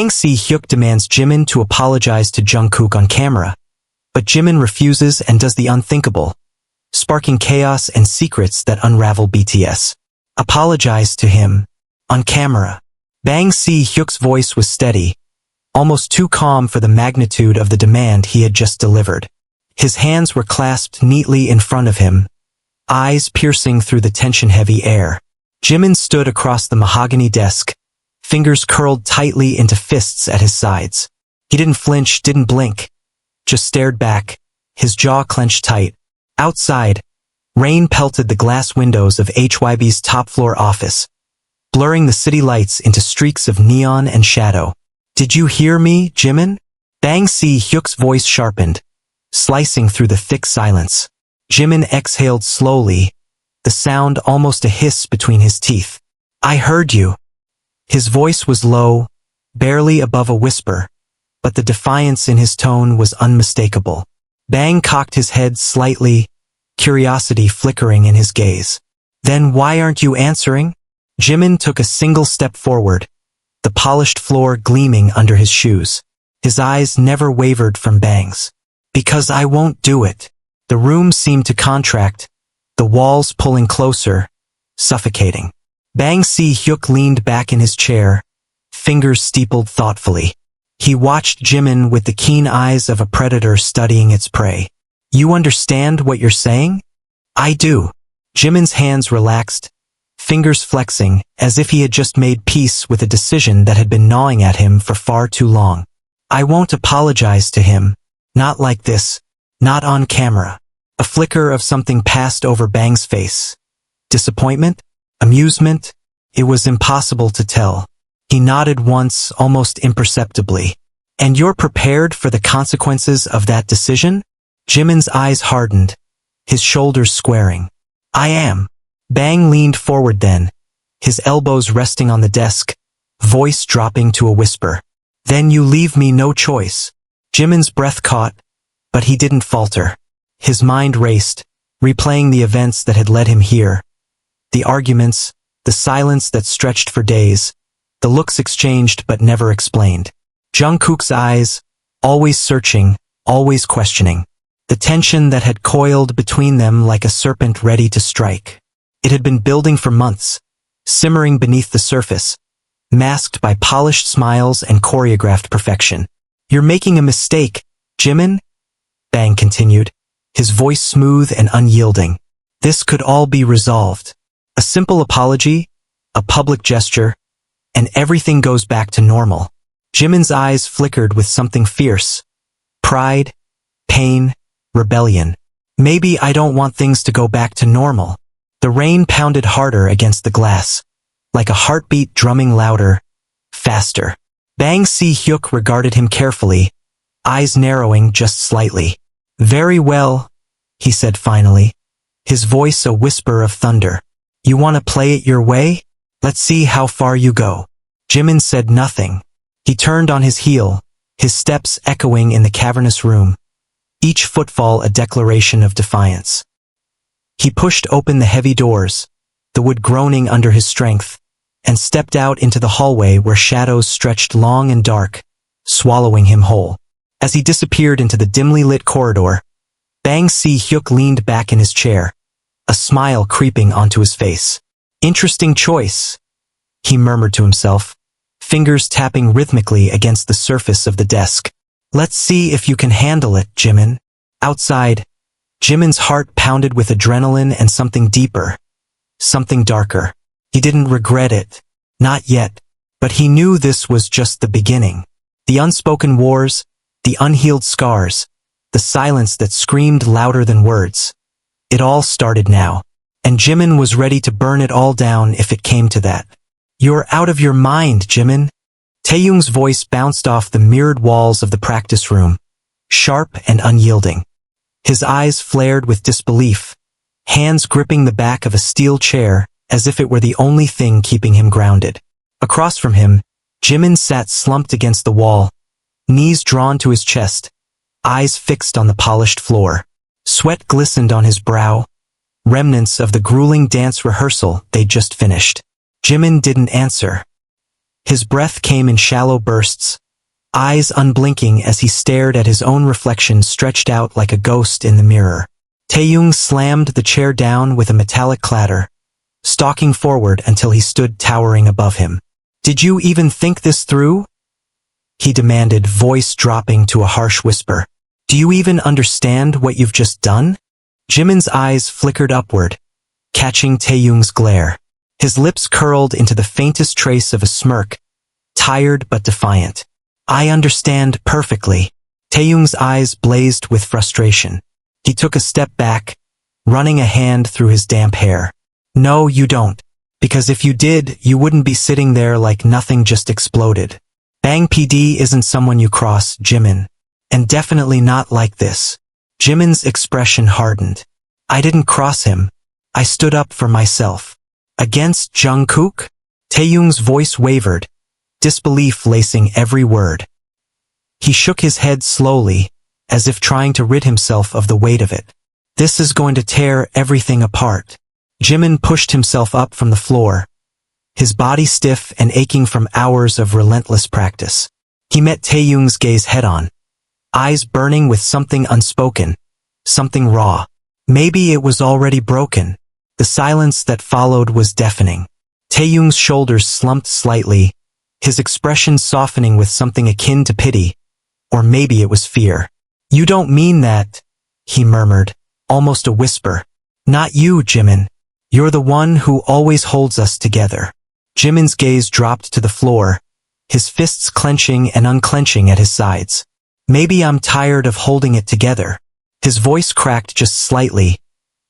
Bang Si-hyuk demands Jimin to apologize to Jungkook on camera, but Jimin refuses and does the unthinkable, sparking chaos and secrets that unravel BTS. Apologize to him. On camera. Bang Si-hyuk's voice was steady, almost too calm for the magnitude of the demand he had just delivered. His hands were clasped neatly in front of him, eyes piercing through the tension-heavy air. Jimin stood across the mahogany desk, fingers curled tightly into fists at his sides. He didn't flinch, didn't blink, just stared back, his jaw clenched tight. Outside, rain pelted the glass windows of HYB's top-floor office, blurring the city lights into streaks of neon and shadow. "Did you hear me, Jimin?" Bang Si-hyuk's voice sharpened, slicing through the thick silence. Jimin exhaled slowly, the sound almost a hiss between his teeth. "I heard you." His voice was low, barely above a whisper, but the defiance in his tone was unmistakable. Bang cocked his head slightly, curiosity flickering in his gaze. "Then why aren't you answering?" Jimin took a single step forward, the polished floor gleaming under his shoes. His eyes never wavered from Bang's. "Because I won't do it." The room seemed to contract, the walls pulling closer, suffocating. Bang Si-hyuk leaned back in his chair, fingers steepled thoughtfully. He watched Jimin with the keen eyes of a predator studying its prey. "You understand what you're saying?" "I do." Jimin's hands relaxed, fingers flexing, as if he had just made peace with a decision that had been gnawing at him for far too long. "I won't apologize to him. Not like this. Not on camera." A flicker of something passed over Bang's face. Disappointment? Amusement? It was impossible to tell. He nodded once, almost imperceptibly. "And you're prepared for the consequences of that decision?" Jimin's eyes hardened, his shoulders squaring. "I am." Bang leaned forward then, his elbows resting on the desk, voice dropping to a whisper. "Then you leave me no choice." Jimin's breath caught, but he didn't falter. His mind raced, replaying the events that had led him here. The arguments, the silence that stretched for days, the looks exchanged but never explained. Jungkook's eyes, always searching, always questioning. The tension that had coiled between them like a serpent ready to strike. It had been building for months, simmering beneath the surface, masked by polished smiles and choreographed perfection. "You're making a mistake, Jimin," Bang continued, his voice smooth and unyielding. "This could all be resolved. A simple apology, a public gesture, and everything goes back to normal." Jimin's eyes flickered with something fierce. Pride, pain, rebellion. "Maybe I don't want things to go back to normal." The rain pounded harder against the glass, like a heartbeat drumming louder, faster. Bang Si-hyuk regarded him carefully, eyes narrowing just slightly. "Very well," he said finally, his voice a whisper of thunder. "You want to play it your way? Let's see how far you go." Jimin said nothing. He turned on his heel, his steps echoing in the cavernous room, each footfall a declaration of defiance. He pushed open the heavy doors, the wood groaning under his strength, and stepped out into the hallway where shadows stretched long and dark, swallowing him whole. As he disappeared into the dimly lit corridor, Bang Si-hyuk leaned back in his chair, a smile creeping onto his face. "Interesting choice," he murmured to himself, fingers tapping rhythmically against the surface of the desk. "Let's see if you can handle it, Jimin." Outside, Jimin's heart pounded with adrenaline and something deeper, something darker. He didn't regret it, not yet, but he knew this was just the beginning. The unspoken wars, the unhealed scars, the silence that screamed louder than words. It all started now, and Jimin was ready to burn it all down if it came to that. "You're out of your mind, Jimin." Taehyung's voice bounced off the mirrored walls of the practice room, sharp and unyielding. His eyes flared with disbelief, hands gripping the back of a steel chair as if it were the only thing keeping him grounded. Across from him, Jimin sat slumped against the wall, knees drawn to his chest, eyes fixed on the polished floor. Sweat glistened on his brow, remnants of the grueling dance rehearsal they'd just finished. Jimin didn't answer. His breath came in shallow bursts, eyes unblinking as he stared at his own reflection stretched out like a ghost in the mirror. Taehyung slammed the chair down with a metallic clatter, stalking forward until he stood towering above him. "Did you even think this through?" he demanded, voice dropping to a harsh whisper. "Do you even understand what you've just done?" Jimin's eyes flickered upward, catching Taehyung's glare. His lips curled into the faintest trace of a smirk, tired but defiant. "I understand perfectly." Taehyung's eyes blazed with frustration. He took a step back, running a hand through his damp hair. "No, you don't. Because if you did, you wouldn't be sitting there like nothing just exploded. Bang PD isn't someone you cross, Jimin. And definitely not like this." Jimin's expression hardened. "I didn't cross him. I stood up for myself." "Against Jungkook?" Taehyung's voice wavered, disbelief lacing every word. He shook his head slowly, as if trying to rid himself of the weight of it. "This is going to tear everything apart." Jimin pushed himself up from the floor, his body stiff and aching from hours of relentless practice. He met Taehyung's gaze head-on, eyes burning with something unspoken, something raw. Maybe it was already broken. The silence that followed was deafening. Taehyung's shoulders slumped slightly, his expression softening with something akin to pity, or maybe it was fear. "You don't mean that," he murmured, almost a whisper. "Not you, Jimin. You're the one who always holds us together." Jimin's gaze dropped to the floor, his fists clenching and unclenching at his sides. "Maybe I'm tired of holding it together." His voice cracked just slightly,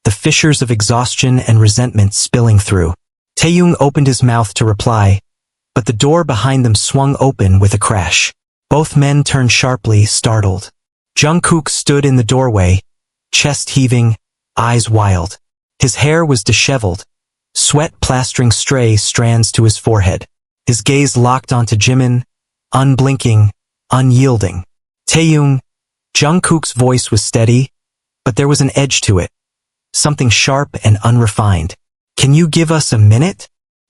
the fissures of exhaustion and resentment spilling through. Taehyung opened his mouth to reply, but the door behind them swung open with a crash. Both men turned sharply, startled. Jungkook stood in the doorway, chest heaving, eyes wild. His hair was disheveled, sweat plastering stray strands to his forehead. His gaze locked onto Jimin, unblinking, unyielding. "Taehyung." Jungkook's voice was steady, but there was an edge to it, something sharp and unrefined. "Can you give us a minute?"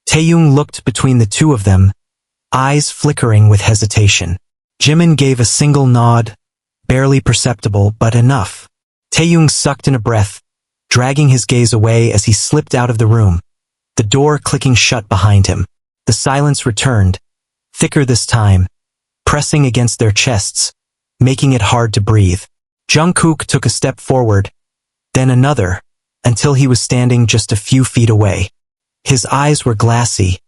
Taehyung looked between the two of them, eyes flickering with hesitation. Jimin gave a single nod, barely perceptible but enough. Taehyung sucked in a breath, dragging his gaze away as he slipped out of the room, the door clicking shut behind him. The silence returned, thicker this time, pressing against their chests, making it hard to breathe. Jungkook took a step forward, then another, until he was standing just a few feet away. His eyes were glassy,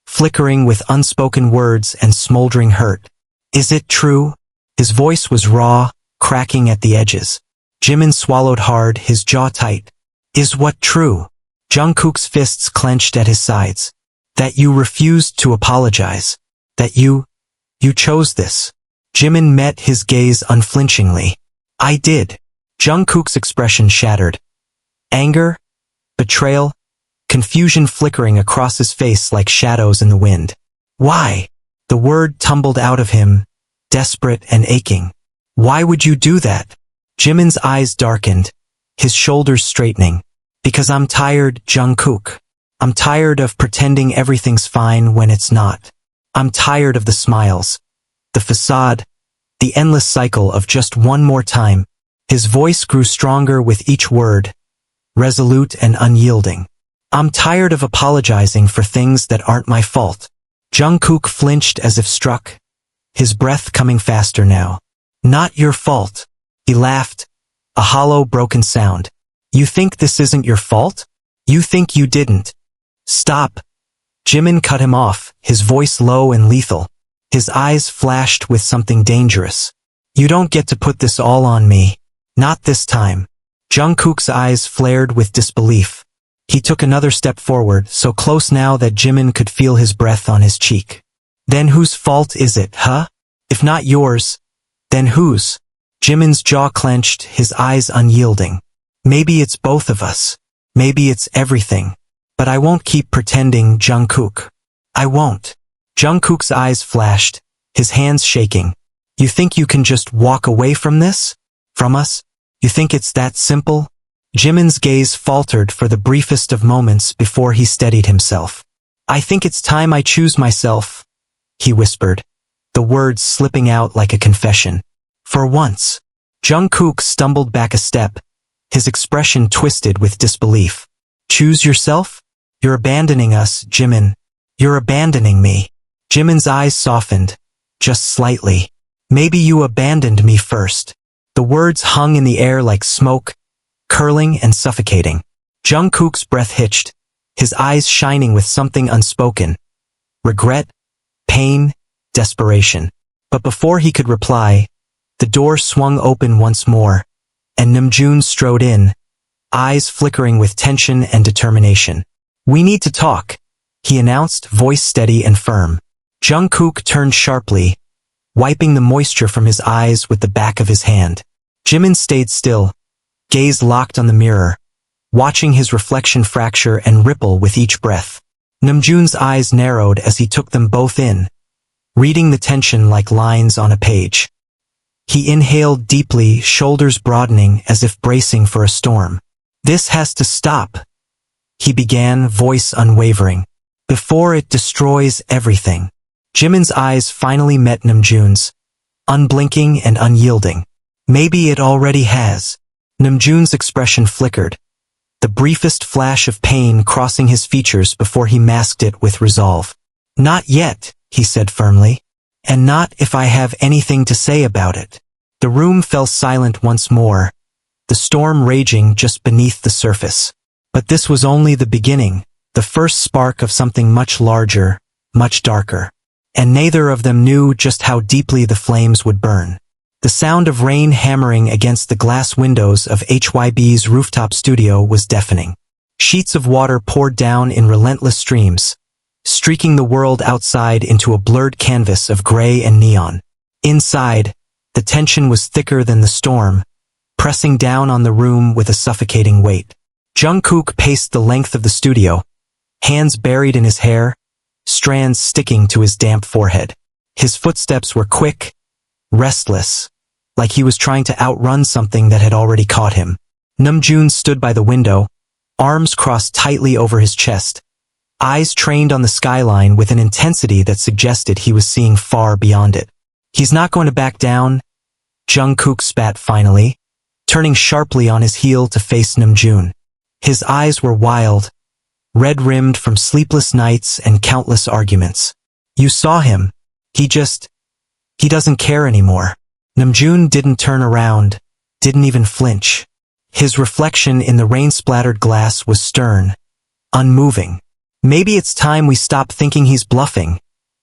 flickering with unspoken words and smoldering hurt. "Is it true?" His voice was raw, cracking at the edges. Jimin swallowed hard, his jaw tight. "Is what true?" Jungkook's fists clenched at his sides. "That you refused to apologize. That you chose this." Jimin met his gaze unflinchingly. "I did." Jungkook's expression shattered. Anger, betrayal, confusion flickering across his face like shadows in the wind. "Why?" The word tumbled out of him, desperate and aching. "Why would you do that?" Jimin's eyes darkened, his shoulders straightening. "Because I'm tired, Jungkook. I'm tired of pretending everything's fine when it's not. I'm tired of the smiles, the facade, the endless cycle of just one more time." His voice grew stronger with each word, resolute and unyielding. "I'm tired of apologizing for things that aren't my fault." Jungkook flinched as if struck, his breath coming faster now. "Not your fault." He laughed, a hollow, broken sound. "You think this isn't your fault? You think you didn't." "Stop." Jimin cut him off, his voice low and lethal. His eyes flashed with something dangerous. "You don't get to put this all on me. Not this time." Jungkook's eyes flared with disbelief. He took another step forward, so close now that Jimin could feel his breath on his cheek. "Then whose fault is it, huh? If not yours, then whose?" Jimin's jaw clenched, his eyes unyielding. "Maybe it's both of us. Maybe it's everything. But I won't keep pretending, Jungkook. I won't." Jungkook's eyes flashed, his hands shaking. "You think you can just walk away from this? From us? You think it's that simple?" Jimin's gaze faltered for the briefest of moments before he steadied himself. "I think it's time I choose myself. he whispered, the words slipping out like a confession. For once. Jungkook stumbled back a step, his expression twisted with disbelief. Choose yourself? You're abandoning us, Jimin. You're abandoning me. Jimin's eyes softened, just slightly. Maybe you abandoned me first. The words hung in the air like smoke, curling and suffocating. Jungkook's breath hitched, his eyes shining with something unspoken. Regret, pain, desperation. But before he could reply, the door swung open once more, and Namjoon strode in, eyes flickering with tension and determination. We need to talk, he announced, voice steady and firm. Jungkook turned sharply, wiping the moisture from his eyes with the back of his hand. Jimin stayed still, gaze locked on the mirror, watching his reflection fracture and ripple with each breath. Namjoon's eyes narrowed as he took them both in, reading the tension like lines on a page. He inhaled deeply, shoulders broadening as if bracing for a storm. This has to stop, he began, voice unwavering, before it destroys everything. Jimin's eyes finally met Namjoon's, unblinking and unyielding. Maybe it already has. Namjoon's expression flickered, the briefest flash of pain crossing his features before he masked it with resolve. Not yet, he said firmly. And not if I have anything to say about it. The room fell silent once more, the storm raging just beneath the surface. But this was only the beginning, the first spark of something much larger, much darker. And neither of them knew just how deeply the flames would burn. The sound of rain hammering against the glass windows of HYB's rooftop studio was deafening. Sheets of water poured down in relentless streams, streaking the world outside into a blurred canvas of gray and neon. Inside, the tension was thicker than the storm, pressing down on the room with a suffocating weight. Jungkook paced the length of the studio, hands buried in his hair, strands sticking to his damp forehead. His footsteps were quick, restless, like he was trying to outrun something that had already caught him. Namjoon stood by the window, arms crossed tightly over his chest, eyes trained on the skyline with an intensity that suggested he was seeing far beyond it. He's not going to back down, Jungkook spat finally, turning sharply on his heel to face Namjoon. His eyes were wild, red-rimmed from sleepless nights and countless arguments. You saw him. He doesn't care anymore. Namjoon didn't turn around, didn't even flinch. His reflection in the rain-splattered glass was stern, unmoving. Maybe it's time we stop thinking he's bluffing,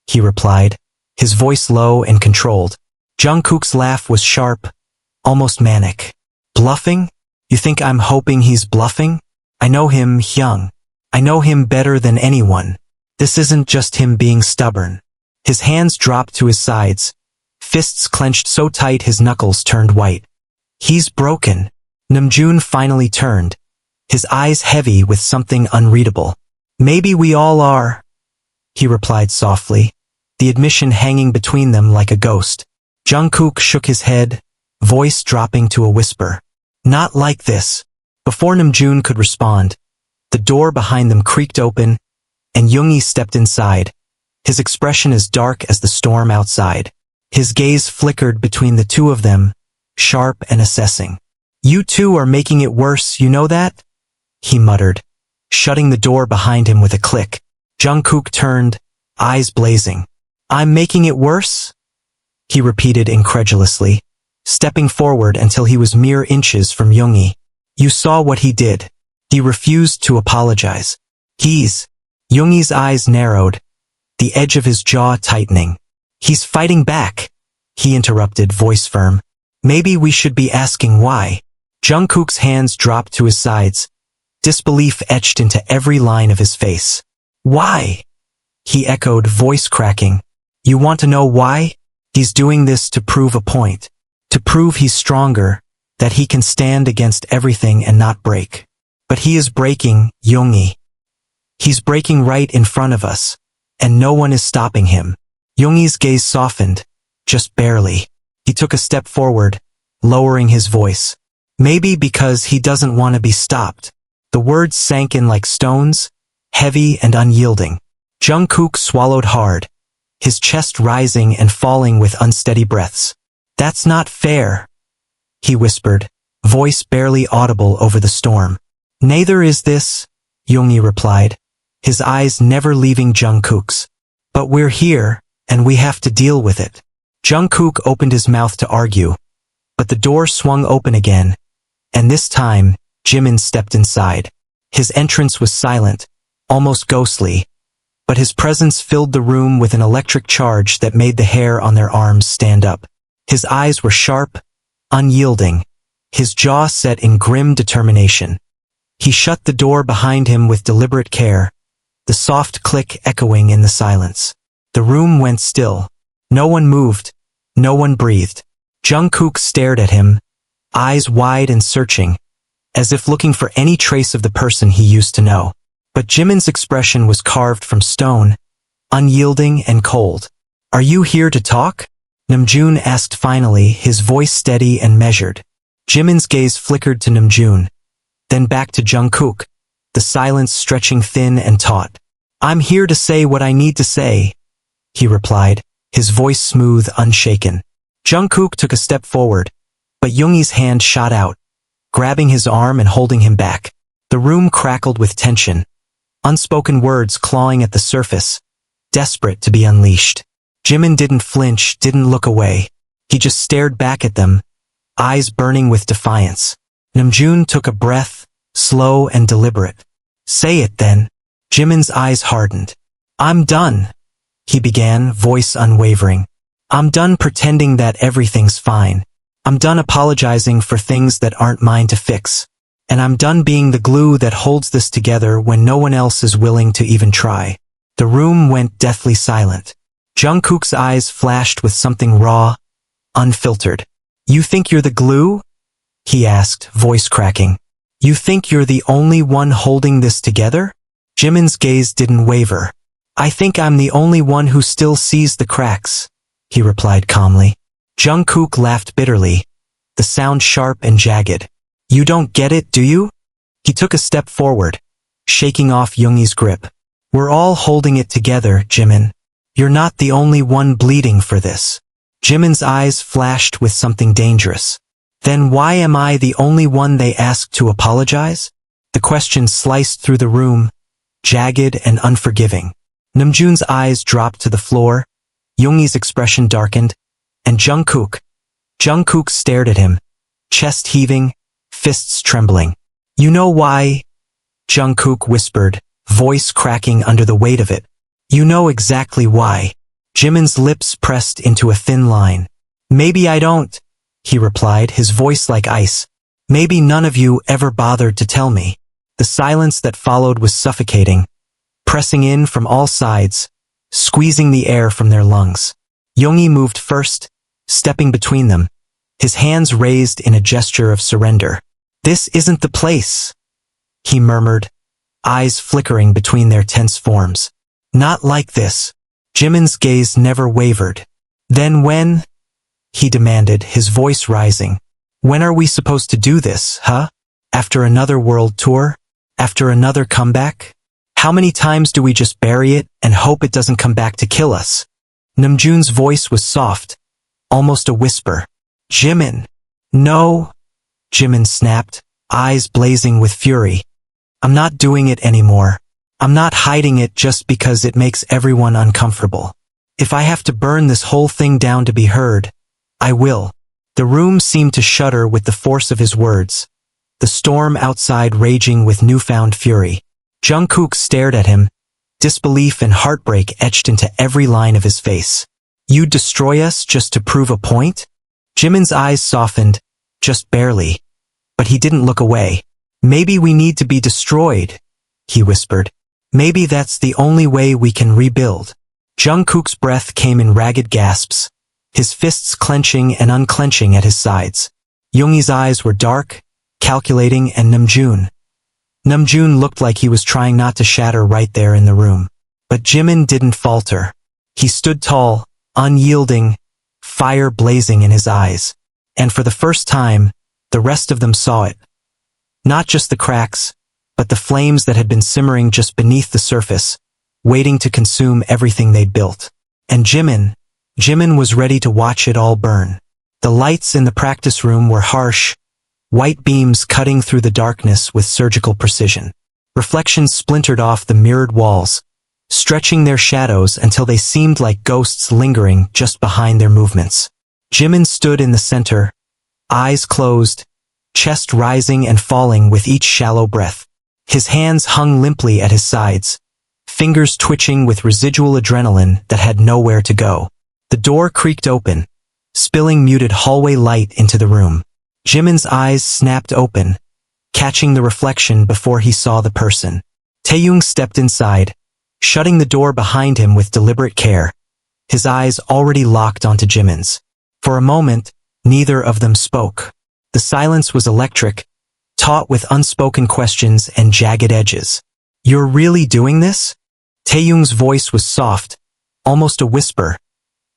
he replied, his voice low and controlled. Jungkook's laugh was sharp, almost manic. Bluffing? You think I'm hoping he's bluffing? I know him, Hyung. I know him better than anyone. This isn't just him being stubborn. His hands dropped to his sides, fists clenched so tight his knuckles turned white. He's broken. Namjoon finally turned, his eyes heavy with something unreadable. Maybe we all are, he replied softly, the admission hanging between them like a ghost. Jungkook shook his head, voice dropping to a whisper. Not like this. Before Namjoon could respond, the door behind them creaked open, and Yoongi stepped inside, his expression as dark as the storm outside. His gaze flickered between the two of them, sharp and assessing. You two are making it worse, you know that? He muttered, shutting the door behind him with a click. Jungkook turned, eyes blazing. I'm making it worse? He repeated incredulously, stepping forward until he was mere inches from Yoongi. You saw what he did. He refused to apologize. Yoongi's eyes narrowed, the edge of his jaw tightening. He's fighting back, he interrupted, voice firm. Maybe we should be asking why. Jungkook's hands dropped to his sides, disbelief etched into every line of his face. Why? He echoed, voice cracking. You want to know why? He's doing this to prove a point. To prove he's stronger, that he can stand against everything and not break. But he is breaking, Yoongi. He's breaking right in front of us, and no one is stopping him. Yoongi's gaze softened, just barely. He took a step forward, lowering his voice. Maybe because he doesn't want to be stopped. The words sank in like stones, heavy and unyielding. Jungkook swallowed hard, his chest rising and falling with unsteady breaths. "That's not fair," he whispered, voice barely audible over the storm. "Neither is this," Yoongi replied, his eyes never leaving Jungkook's. "But we're here, and we have to deal with it." Jungkook opened his mouth to argue, but the door swung open again, and this time, Jimin stepped inside. His entrance was silent, almost ghostly, but his presence filled the room with an electric charge that made the hair on their arms stand up. His eyes were sharp, unyielding, his jaw set in grim determination. He shut the door behind him with deliberate care, the soft click echoing in the silence. The room went still. No one moved, no one breathed. Jungkook stared at him, eyes wide and searching, as if looking for any trace of the person he used to know. But Jimin's expression was carved from stone, unyielding and cold. "Are you here to talk?" Namjoon asked finally, his voice steady and measured. Jimin's gaze flickered to Namjoon, then back to Jungkook, the silence stretching thin and taut. "I'm here to say what I need to say," he replied, his voice smooth, unshaken. Jungkook took a step forward, but Yoongi's hand shot out, grabbing his arm and holding him back. The room crackled with tension, unspoken words clawing at the surface, desperate to be unleashed. Jimin didn't flinch, didn't look away. He just stared back at them, eyes burning with defiance. Namjoon took a breath, slow and deliberate. "Say it then." Jimin's eyes hardened. "I'm done," he began, voice unwavering. "I'm done pretending that everything's fine. I'm done apologizing for things that aren't mine to fix. And I'm done being the glue that holds this together when no one else is willing to even try." The room went deathly silent. Jungkook's eyes flashed with something raw, unfiltered. "You think you're the glue?" he asked, voice cracking. "You think you're the only one holding this together?" Jimin's gaze didn't waver. "I think I'm the only one who still sees the cracks," he replied calmly. Jungkook laughed bitterly, the sound sharp and jagged. "You don't get it, do you?" He took a step forward, shaking off Yoongi's grip. "We're all holding it together, Jimin. You're not the only one bleeding for this." Jimin's eyes flashed with something dangerous. "Then why am I the only one they asked to apologize?" The question sliced through the room, jagged and unforgiving. Namjoon's eyes dropped to the floor, Yoongi's expression darkened, and Jungkook stared at him, chest heaving, fists trembling. "You know why?" Jungkook whispered, voice cracking under the weight of it. "You know exactly why." Jimin's lips pressed into a thin line. "Maybe I don't," he replied, his voice like ice. "Maybe none of you ever bothered to tell me." The silence that followed was suffocating, pressing in from all sides, squeezing the air from their lungs. Yoongi moved first, stepping between them, his hands raised in a gesture of surrender. "This isn't the place," he murmured, eyes flickering between their tense forms. "Not like this." Jimin's gaze never wavered. "Then when?" he demanded, his voice rising. "When are we supposed to do this, huh? After another world tour? After another comeback? How many times do we just bury it and hope it doesn't come back to kill us?" Namjoon's voice was soft, almost a whisper. "Jimin." "No," Jimin snapped, eyes blazing with fury. "I'm not doing it anymore. I'm not hiding it just because it makes everyone uncomfortable. If I have to burn this whole thing down to be heard, I will." The room seemed to shudder with the force of his words, the storm outside raging with newfound fury. Jungkook stared at him, disbelief and heartbreak etched into every line of his face. "You'd destroy us just to prove a point?" Jimin's eyes softened, just barely, but he didn't look away. "Maybe we need to be destroyed," he whispered. "Maybe that's the only way we can rebuild." Jungkook's breath came in ragged gasps, his fists clenching and unclenching at his sides. Yoongi's eyes were dark, calculating, and Namjoon looked like he was trying not to shatter right there in the room. But Jimin didn't falter. He stood tall, unyielding, fire blazing in his eyes. And for the first time, the rest of them saw it. Not just the cracks, but the flames that had been simmering just beneath the surface, waiting to consume everything they'd built. And Jimin was ready to watch it all burn. The lights in the practice room were harsh, white beams cutting through the darkness with surgical precision. Reflections splintered off the mirrored walls, stretching their shadows until they seemed like ghosts lingering just behind their movements. Jimin stood in the center, eyes closed, chest rising and falling with each shallow breath. His hands hung limply at his sides, fingers twitching with residual adrenaline that had nowhere to go. The door creaked open, spilling muted hallway light into the room. Jimin's eyes snapped open, catching the reflection before he saw the person. Taehyung stepped inside, shutting the door behind him with deliberate care, his eyes already locked onto Jimin's. For a moment, neither of them spoke. The silence was electric, taut with unspoken questions and jagged edges. "You're really doing this?" Taehyung's voice was soft, almost a whisper,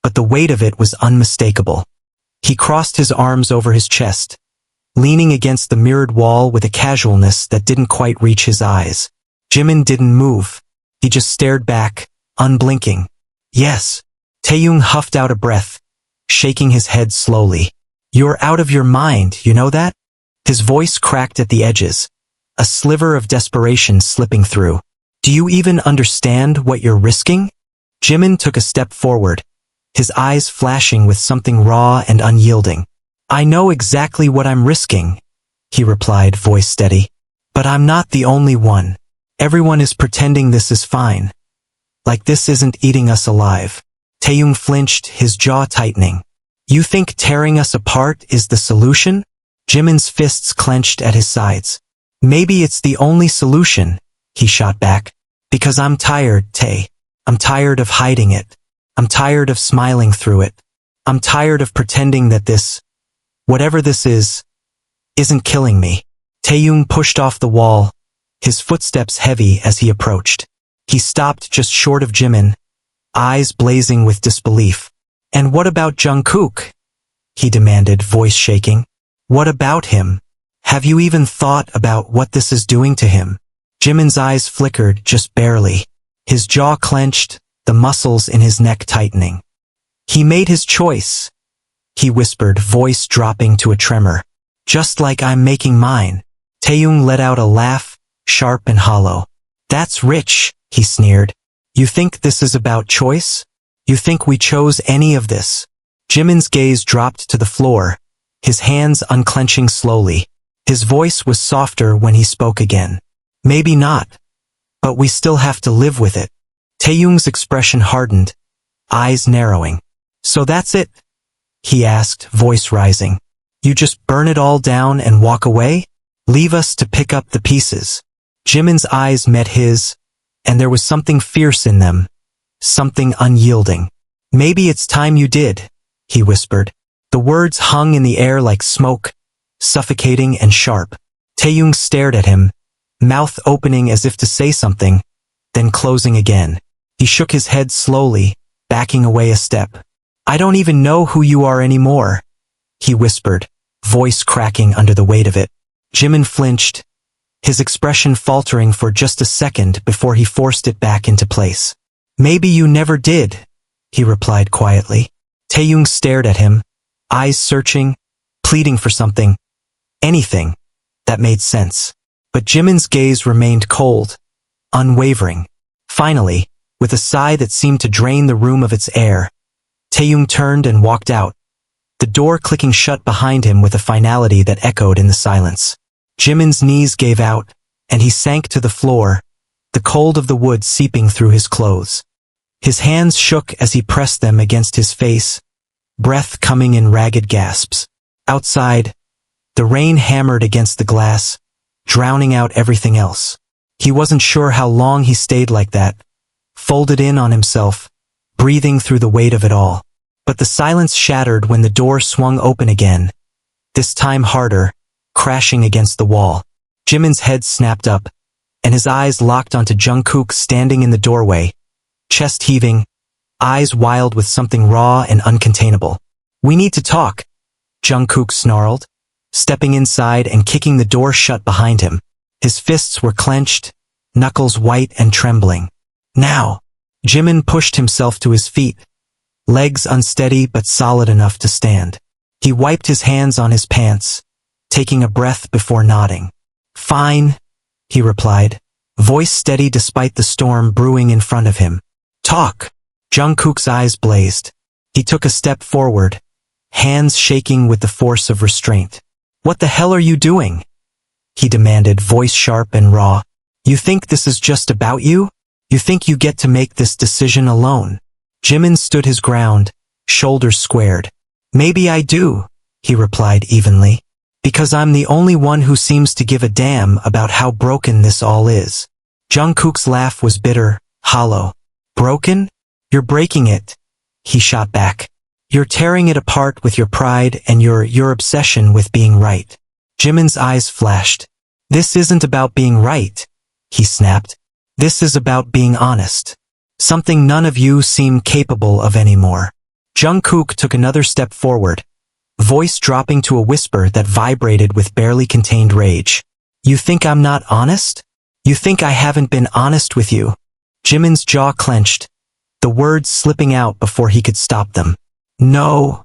but the weight of it was unmistakable. He crossed his arms over his chest, leaning against the mirrored wall with a casualness that didn't quite reach his eyes. Jimin didn't move. He just stared back, unblinking. "Yes." Taehyung huffed out a breath, shaking his head slowly. "You're out of your mind, you know that?" His voice cracked at the edges, a sliver of desperation slipping through. "Do you even understand what you're risking?" Jimin took a step forward, his eyes flashing with something raw and unyielding. "I know exactly what I'm risking," he replied, voice steady. "But I'm not the only one. Everyone is pretending this is fine. Like this isn't eating us alive." Taehyung flinched, his jaw tightening. "You think tearing us apart is the solution?" Jimin's fists clenched at his sides. "Maybe it's the only solution," he shot back. "Because I'm tired, Tae. I'm tired of hiding it. I'm tired of smiling through it. I'm tired of pretending that this, whatever this is, isn't killing me." Taehyung pushed off the wall, his footsteps heavy as he approached. He stopped just short of Jimin, eyes blazing with disbelief. "And what about Jungkook?" he demanded, voice shaking. "What about him? Have you even thought about what this is doing to him?" Jimin's eyes flickered just barely, his jaw clenched, the muscles in his neck tightening. "He made his choice," he whispered, voice dropping to a tremor. "Just like I'm making mine." Taehyung let out a laugh, sharp and hollow. "That's rich," he sneered. "You think this is about choice? You think we chose any of this?" Jimin's gaze dropped to the floor, his hands unclenching slowly. His voice was softer when he spoke again. "Maybe not, but we still have to live with it." Taehyung's expression hardened, eyes narrowing. "So that's it?" he asked, voice rising. "You just burn it all down and walk away? Leave us to pick up the pieces?" Jimin's eyes met his, and there was something fierce in them, something unyielding. "Maybe it's time you did," he whispered. The words hung in the air like smoke, suffocating and sharp. Taehyung stared at him, mouth opening as if to say something, then closing again. He shook his head slowly, backing away a step. "I don't even know who you are anymore," he whispered, voice cracking under the weight of it. Jimin flinched, his expression faltering for just a second before he forced it back into place. "Maybe you never did," he replied quietly. Taehyung stared at him, eyes searching, pleading for something, anything, that made sense. But Jimin's gaze remained cold, unwavering. Finally, with a sigh that seemed to drain the room of its air, Taehyung turned and walked out, the door clicking shut behind him with a finality that echoed in the silence. Jimin's knees gave out, and he sank to the floor, the cold of the wood seeping through his clothes. His hands shook as he pressed them against his face, breath coming in ragged gasps. Outside, the rain hammered against the glass, drowning out everything else. He wasn't sure how long he stayed like that, folded in on himself, breathing through the weight of it all. But the silence shattered when the door swung open again, this time harder, crashing against the wall. Jimin's head snapped up, and his eyes locked onto Jungkook standing in the doorway, chest heaving, eyes wild with something raw and uncontainable. "We need to talk," Jungkook snarled, stepping inside and kicking the door shut behind him. His fists were clenched, knuckles white and trembling. "Now!" Jimin pushed himself to his feet, legs unsteady but solid enough to stand. He wiped his hands on his pants, taking a breath before nodding. "Fine," he replied, voice steady despite the storm brewing in front of him. "Talk." Jungkook's eyes blazed. He took a step forward, hands shaking with the force of restraint. "What the hell are you doing?" he demanded, voice sharp and raw. "You think this is just about you? You think you get to make this decision alone?" Jimin stood his ground, shoulders squared. "Maybe I do," he replied evenly, "because I'm the only one who seems to give a damn about how broken this all is." Jungkook's laugh was bitter, hollow. "Broken? You're breaking it," he shot back. "You're tearing it apart with your pride and your obsession with being right." Jimin's eyes flashed. "This isn't about being right," he snapped. "This is about being honest. Something none of you seem capable of anymore." Jungkook took another step forward, voice dropping to a whisper that vibrated with barely contained rage. "You think I'm not honest? You think I haven't been honest with you?" Jimin's jaw clenched, the words slipping out before he could stop them. "No,"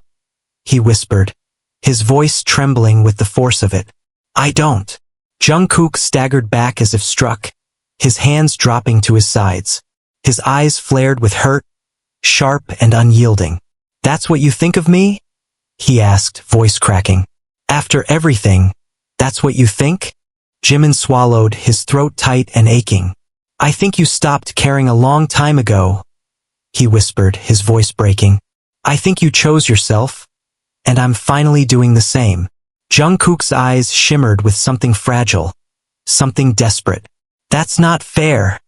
he whispered, his voice trembling with the force of it. "I don't." Jungkook staggered back as if struck, his hands dropping to his sides. His eyes flared with hurt, sharp and unyielding. "That's what you think of me?" he asked, voice cracking. "After everything, that's what you think?" Jimin swallowed, his throat tight and aching. "I think you stopped caring a long time ago," he whispered, his voice breaking. "I think you chose yourself, and I'm finally doing the same." Jungkook's eyes shimmered with something fragile, something desperate. "That's not fair,"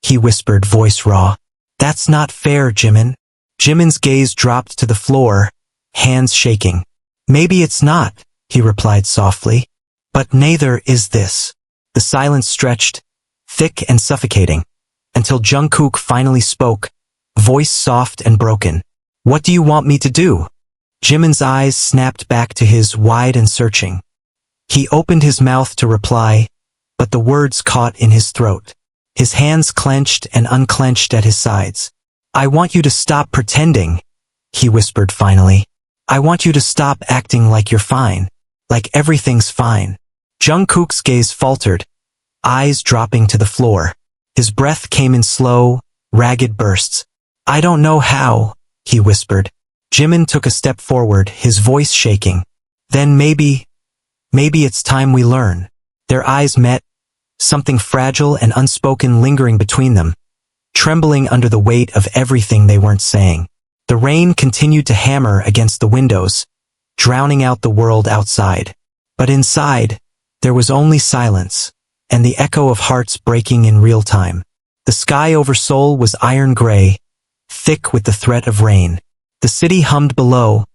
he whispered, voice raw. "That's not fair, Jimin." Jimin's gaze dropped to the floor, hands shaking. "Maybe it's not," he replied softly. "But neither is this." The silence stretched, thick and suffocating, until Jungkook finally spoke, voice soft and broken. "What do you want me to do?" Jimin's eyes snapped back to his, wide and searching. He opened his mouth to reply, but the words caught in his throat. His hands clenched and unclenched at his sides. "I want you to stop pretending," he whispered finally. "I want you to stop acting like you're fine, like everything's fine." Jungkook's gaze faltered, eyes dropping to the floor. His breath came in slow, ragged bursts. "I don't know how," he whispered. Jimin took a step forward, his voice shaking. "Then maybe it's time we learn." Their eyes met, something fragile and unspoken lingering between them, trembling under the weight of everything they weren't saying. The rain continued to hammer against the windows, drowning out the world outside. But inside, there was only silence, and the echo of hearts breaking in real time. The sky over Seoul was iron gray, thick with the threat of rain. The city hummed below,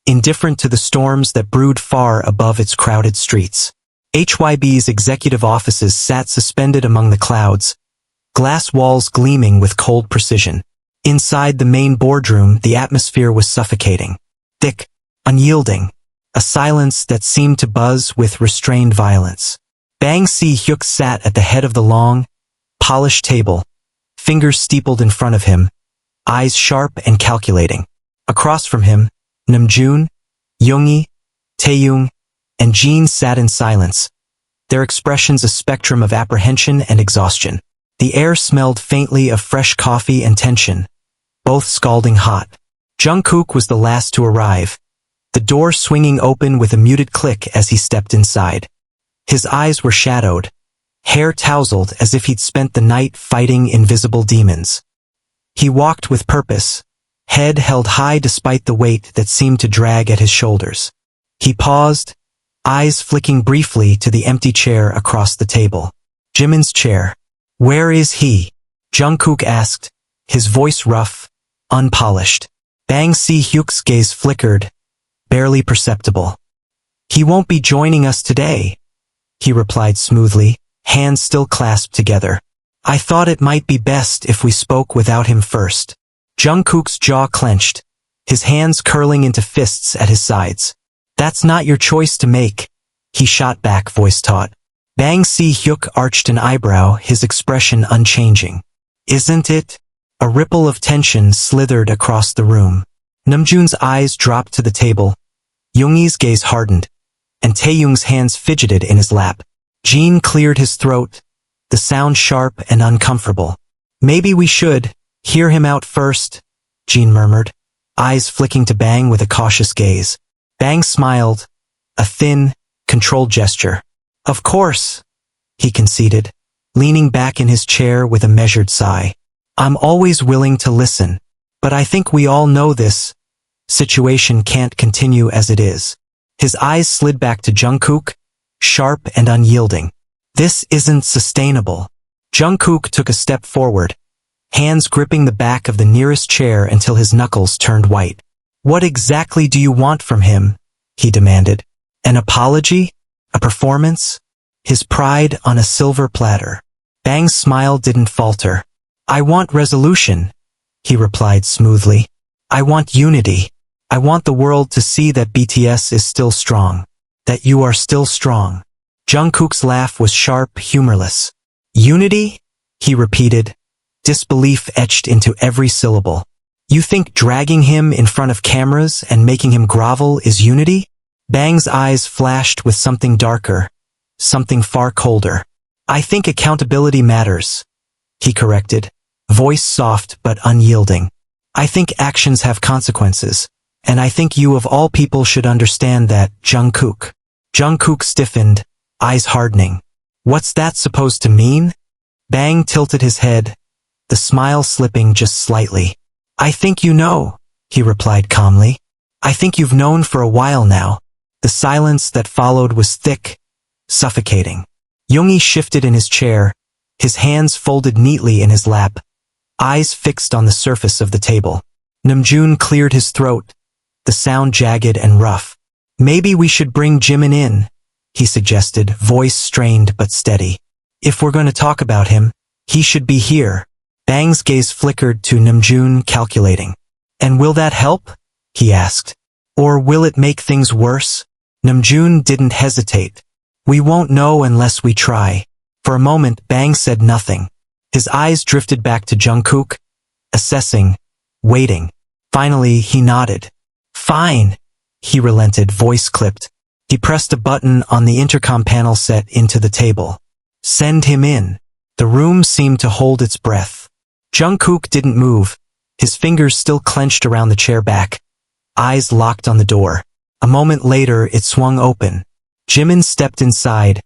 indifferent to the storms that brewed far above its crowded streets. HYB's executive offices sat suspended among the clouds, glass walls gleaming with cold precision. Inside the main boardroom, the atmosphere was suffocating, thick, unyielding, a silence that seemed to buzz with restrained violence. Bang Si-hyuk sat at the head of the long, polished table, fingers steepled in front of him, eyes sharp and calculating. Across from him, Namjoon, Yoongi, Taehyung, and Jeon sat in silence, their expressions a spectrum of apprehension and exhaustion. The air smelled faintly of fresh coffee and tension, both scalding hot. Jungkook was the last to arrive, the door swinging open with a muted click as he stepped inside. His eyes were shadowed, hair tousled as if he'd spent the night fighting invisible demons. He walked with purpose, head held high despite the weight that seemed to drag at his shoulders. He paused, eyes flicking briefly to the empty chair across the table. Jimin's chair. "Where is he?" Jungkook asked, his voice rough, unpolished. Bang Si-hyuk's gaze flickered, barely perceptible. "He won't be joining us today," he replied smoothly, hands still clasped together. "I thought it might be best if we spoke without him first." Jungkook's jaw clenched, his hands curling into fists at his sides. "That's not your choice to make," he shot back, voice taut. Bang Si-hyuk arched an eyebrow, his expression unchanging. "Isn't it?" A ripple of tension slithered across the room. Namjoon's eyes dropped to the table. Yoongi's gaze hardened, and Taehyung's hands fidgeted in his lap. Jeon cleared his throat, the sound sharp and uncomfortable. Maybe we should hear him out first, Jeon murmured, eyes flicking to Bang with a cautious gaze. Bang smiled, a thin, controlled gesture. Of course, he conceded, leaning back in his chair with a measured sigh. I'm always willing to listen, but I think we all know this situation can't continue as it is. His eyes slid back to Jungkook, sharp and unyielding. This isn't sustainable. Jungkook took a step forward, hands gripping the back of the nearest chair until his knuckles turned white. What exactly do you want from him? He demanded. An apology? A performance? His pride on a silver platter. Bang's smile didn't falter. I want resolution, he replied smoothly. I want unity. I want the world to see that BTS is still strong. That you are still strong. Jungkook's laugh was sharp, humorless. Unity? He repeated, disbelief etched into every syllable. You think dragging him in front of cameras and making him grovel is unity? Bang's eyes flashed with something darker, something far colder. I think accountability matters, he corrected, voice soft but unyielding. I think actions have consequences, and I think you of all people should understand that, Jungkook. Jungkook stiffened, eyes hardening. What's that supposed to mean? Bang tilted his head, the smile slipping just slightly. I think you know, he replied calmly. I think you've known for a while now. The silence that followed was thick, suffocating. Yoongi shifted in his chair, his hands folded neatly in his lap, eyes fixed on the surface of the table. Namjoon cleared his throat, the sound jagged and rough. Maybe we should bring Jimin in, he suggested, voice strained but steady. If we're going to talk about him, he should be here. Bang's gaze flickered to Namjoon, calculating. And will that help? He asked. Or will it make things worse? Namjoon didn't hesitate. We won't know unless we try. For a moment, Bang said nothing. His eyes drifted back to Jungkook, assessing, waiting. Finally, he nodded. Fine, he relented, voice clipped. He pressed a button on the intercom panel set into the table. Send him in. The room seemed to hold its breath. Jungkook didn't move, his fingers still clenched around the chair back. Eyes locked on the door. A moment later, it swung open. Jimin stepped inside,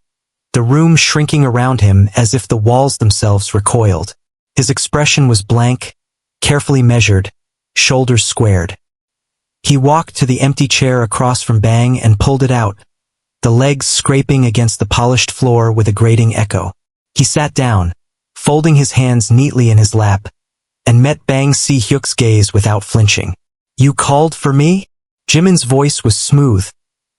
the room shrinking around him as if the walls themselves recoiled. His expression was blank, carefully measured, shoulders squared. He walked to the empty chair across from Bang and pulled it out, the legs scraping against the polished floor with a grating echo. He sat down, folding his hands neatly in his lap, and met Bang Si-hyuk's gaze without flinching. You called for me? Jimin's voice was smooth,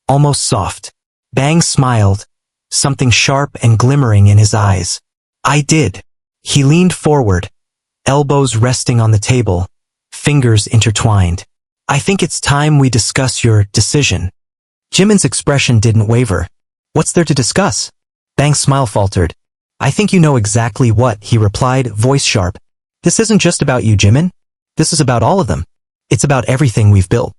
almost soft. Bang smiled, something sharp and glimmering in his eyes. I did. He leaned forward, elbows resting on the table, fingers intertwined. I think it's time we discuss your decision. Jimin's expression didn't waver. What's there to discuss? Bang's smile faltered. I think you know exactly what, he replied, voice sharp. This isn't just about you, Jimin. This is about all of them. It's about everything we've built.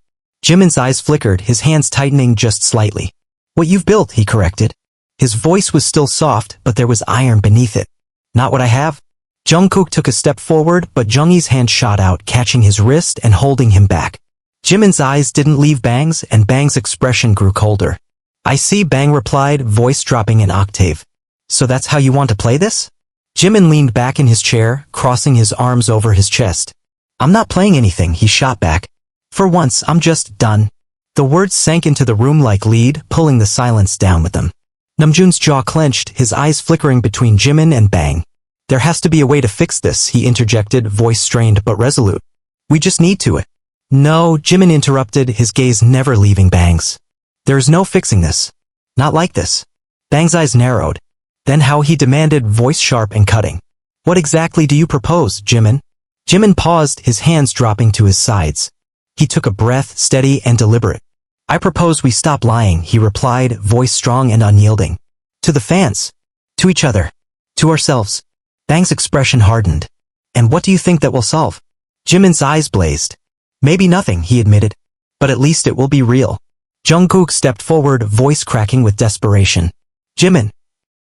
Jimin's eyes flickered, his hands tightening just slightly. What you've built, he corrected. His voice was still soft, but there was iron beneath it. Not what I have. Jungkook took a step forward, but Junggi's hand shot out, catching his wrist and holding him back. Jimin's eyes didn't leave Bang's, and Bang's expression grew colder. I see, Bang replied, voice dropping an octave. So that's how you want to play this? Jimin leaned back in his chair, crossing his arms over his chest. I'm not playing anything, he shot back. For once, I'm just done. The words sank into the room like lead, pulling the silence down with them. Namjoon's jaw clenched, his eyes flickering between Jimin and Bang. There has to be a way to fix this, he interjected, voice strained but resolute. We just need to. No, Jimin interrupted, his gaze never leaving Bang's. There's no fixing this. Not like this. Bang's eyes narrowed. Then how, he demanded, voice sharp and cutting. What exactly do you propose, Jimin? Jimin paused, his hands dropping to his sides. He took a breath, steady and deliberate. I propose we stop lying, he replied, voice strong and unyielding. To the fans. To each other. To ourselves. Bang's expression hardened. And what do you think that will solve? Jimin's eyes blazed. Maybe nothing, he admitted. But at least it will be real. Jungkook stepped forward, voice cracking with desperation. Jimin.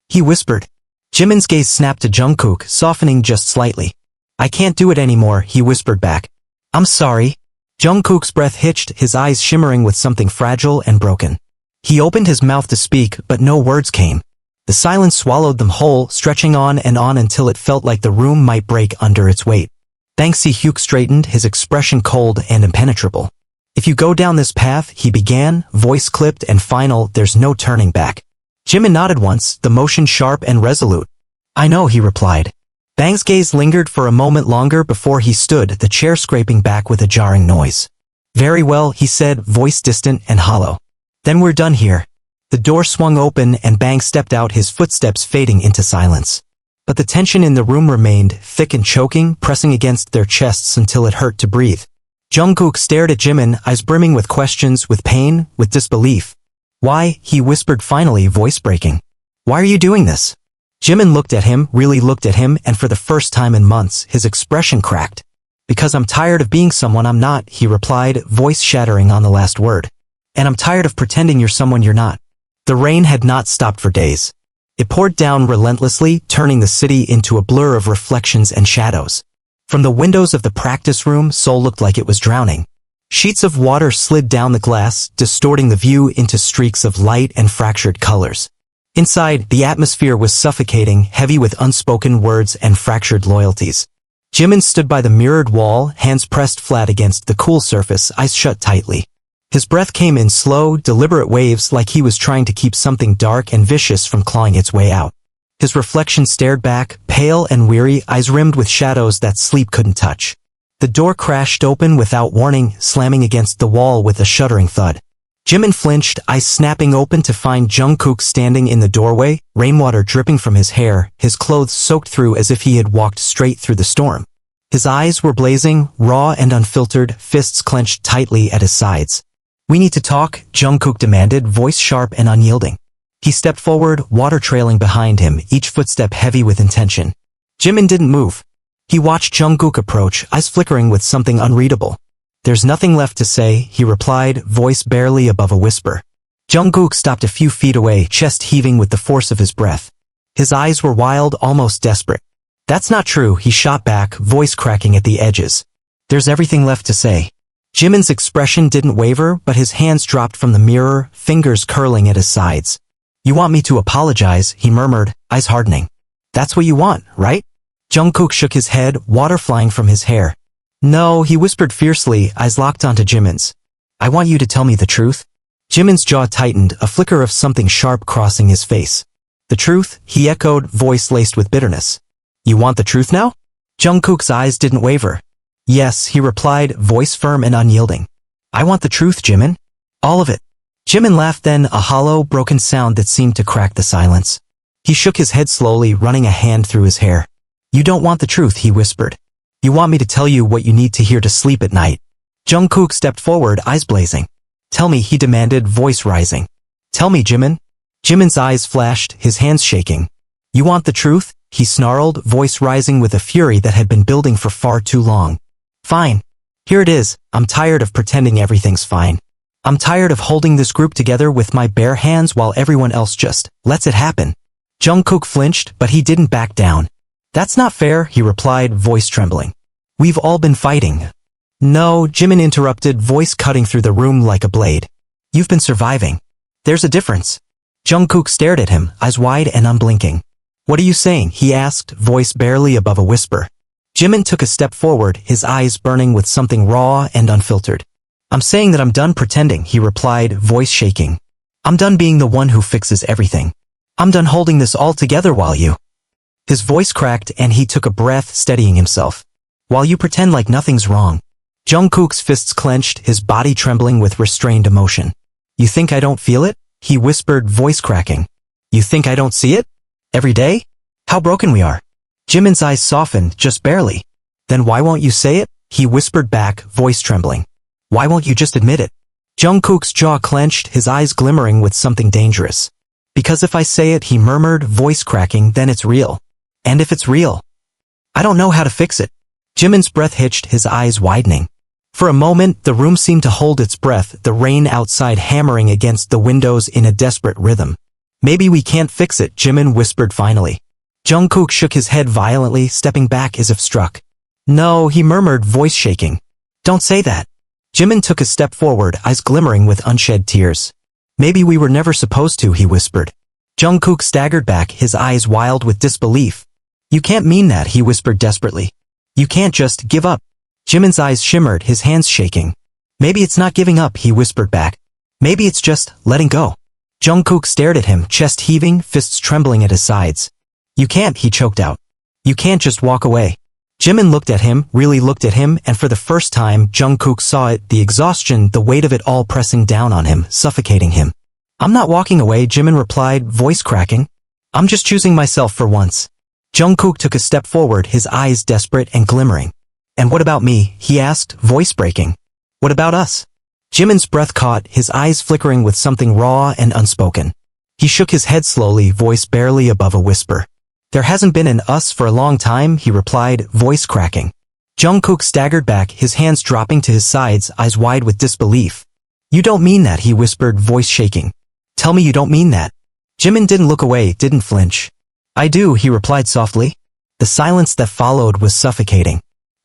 He whispered. Jimin's gaze snapped to Jungkook, softening just slightly. I can't do it anymore, he whispered back. I'm sorry. Jungkook's breath hitched, his eyes shimmering with something fragile and broken. He opened his mouth to speak, but no words came. The silence swallowed them whole, stretching on until it felt like the room might break under its weight. Thanks, Hyuk straightened, his expression cold and impenetrable. If you go down this path, he began, voice clipped and final, there's no turning back. Jimin nodded once, the motion sharp and resolute. I know, he replied. Bang's gaze lingered for a moment longer before he stood, the chair scraping back with a jarring noise. Very well, he said, voice distant and hollow. Then we're done here. The door swung open and Bang stepped out, his footsteps fading into silence. But the tension in the room remained, thick and choking, pressing against their chests until it hurt to breathe. Jungkook stared at Jimin, eyes brimming with questions, with pain, with disbelief. Why, he whispered finally, voice breaking. Why are you doing this? Jimin looked at him, really looked at him, and for the first time in months, his expression cracked. Because I'm tired of being someone I'm not, he replied, voice shattering on the last word. And I'm tired of pretending you're someone you're not. The rain had not stopped for days. It poured down relentlessly, turning the city into a blur of reflections and shadows. From the windows of the practice room, Seoul looked like it was drowning. Sheets of water slid down the glass, distorting the view into streaks of light and fractured colors. Inside, the atmosphere was suffocating, heavy with unspoken words and fractured loyalties. Jimin stood by the mirrored wall, hands pressed flat against the cool surface, eyes shut tightly. His breath came in slow, deliberate waves like he was trying to keep something dark and vicious from clawing its way out. His reflection stared back, pale and weary, eyes rimmed with shadows that sleep couldn't touch. The door crashed open without warning, slamming against the wall with a shuddering thud. Jimin flinched, eyes snapping open to find Jungkook standing in the doorway, rainwater dripping from his hair, his clothes soaked through as if he had walked straight through the storm. His eyes were blazing, raw and unfiltered, fists clenched tightly at his sides. We need to talk, Jungkook demanded, voice sharp and unyielding. He stepped forward, water trailing behind him, each footstep heavy with intention. Jimin didn't move. He watched Jungkook approach, eyes flickering with something unreadable. There's nothing left to say, he replied, voice barely above a whisper. Jungkook stopped a few feet away, chest heaving with the force of his breath. His eyes were wild, almost desperate. That's not true, he shot back, voice cracking at the edges. There's everything left to say. Jimin's expression didn't waver, but his hands dropped from the mirror, fingers curling at his sides. You want me to apologize, he murmured, eyes hardening. That's what you want, right? Jungkook shook his head, water flying from his hair. No, he whispered fiercely, eyes locked onto Jimin's. I want you to tell me the truth. Jimin's jaw tightened, a flicker of something sharp crossing his face. The truth, he echoed, voice laced with bitterness. You want the truth now? Jungkook's eyes didn't waver. Yes, he replied, voice firm and unyielding. I want the truth, Jimin. All of it. Jimin laughed, then a hollow, broken sound that seemed to crack the silence. He shook his head slowly, running a hand through his hair. You don't want the truth, he whispered. You want me to tell you what you need to hear to sleep at night. Jungkook stepped forward, eyes blazing. Tell me, he demanded, voice rising. Tell me, Jimin. Jimin's eyes flashed, his hands shaking. You want the truth? He snarled, voice rising with a fury that had been building for far too long. Fine. Here it is, I'm tired of pretending everything's fine. I'm tired of holding this group together with my bare hands while everyone else just lets it happen. Jungkook flinched, but he didn't back down. That's not fair, he replied, voice trembling. We've all been fighting. No, Jimin interrupted, voice cutting through the room like a blade. You've been surviving. There's a difference. Jungkook stared at him, eyes wide and unblinking. What are you saying? He asked, voice barely above a whisper. Jimin took a step forward, his eyes burning with something raw and unfiltered. I'm saying that I'm done pretending, he replied, voice shaking. I'm done being the one who fixes everything. I'm done holding this all together while you... His voice cracked and he took a breath, steadying himself. While you pretend like nothing's wrong. Jungkook's fists clenched, his body trembling with restrained emotion. You think I don't feel it? He whispered, voice cracking. You think I don't see it? Every day? How broken we are. Jimin's eyes softened, just barely. Then why won't you say it? He whispered back, voice trembling. Why won't you just admit it? Jungkook's jaw clenched, his eyes glimmering with something dangerous. Because if I say it, he murmured, voice cracking, then it's real. And if it's real, I don't know how to fix it. Jimin's breath hitched, his eyes widening. For a moment, the room seemed to hold its breath, the rain outside hammering against the windows in a desperate rhythm. Maybe we can't fix it, Jimin whispered finally. Jungkook shook his head violently, stepping back as if struck. No, he murmured, voice shaking. Don't say that. Jimin took a step forward, eyes glimmering with unshed tears. Maybe we were never supposed to, he whispered. Jungkook staggered back, his eyes wild with disbelief. You can't mean that, he whispered desperately. You can't just give up. Jimin's eyes shimmered, his hands shaking. Maybe it's not giving up, he whispered back. Maybe it's just letting go. Jungkook stared at him, chest heaving, fists trembling at his sides. You can't, he choked out. You can't just walk away. Jimin looked at him, really looked at him, and for the first time, Jungkook saw it, the exhaustion, the weight of it all pressing down on him, suffocating him. I'm not walking away, Jimin replied, voice cracking. I'm just choosing myself for once. Jungkook took a step forward, his eyes desperate and glimmering. And what about me? He asked, voice breaking. What about us? Jimin's breath caught, his eyes flickering with something raw and unspoken. He shook his head slowly, voice barely above a whisper. There hasn't been an us for a long time, he replied, voice cracking. Jungkook staggered back, his hands dropping to his sides, eyes wide with disbelief. You don't mean that, he whispered, voice shaking. Tell me you don't mean that. Jimin didn't look away, didn't flinch. I do, he replied softly. The silence that followed was suffocating.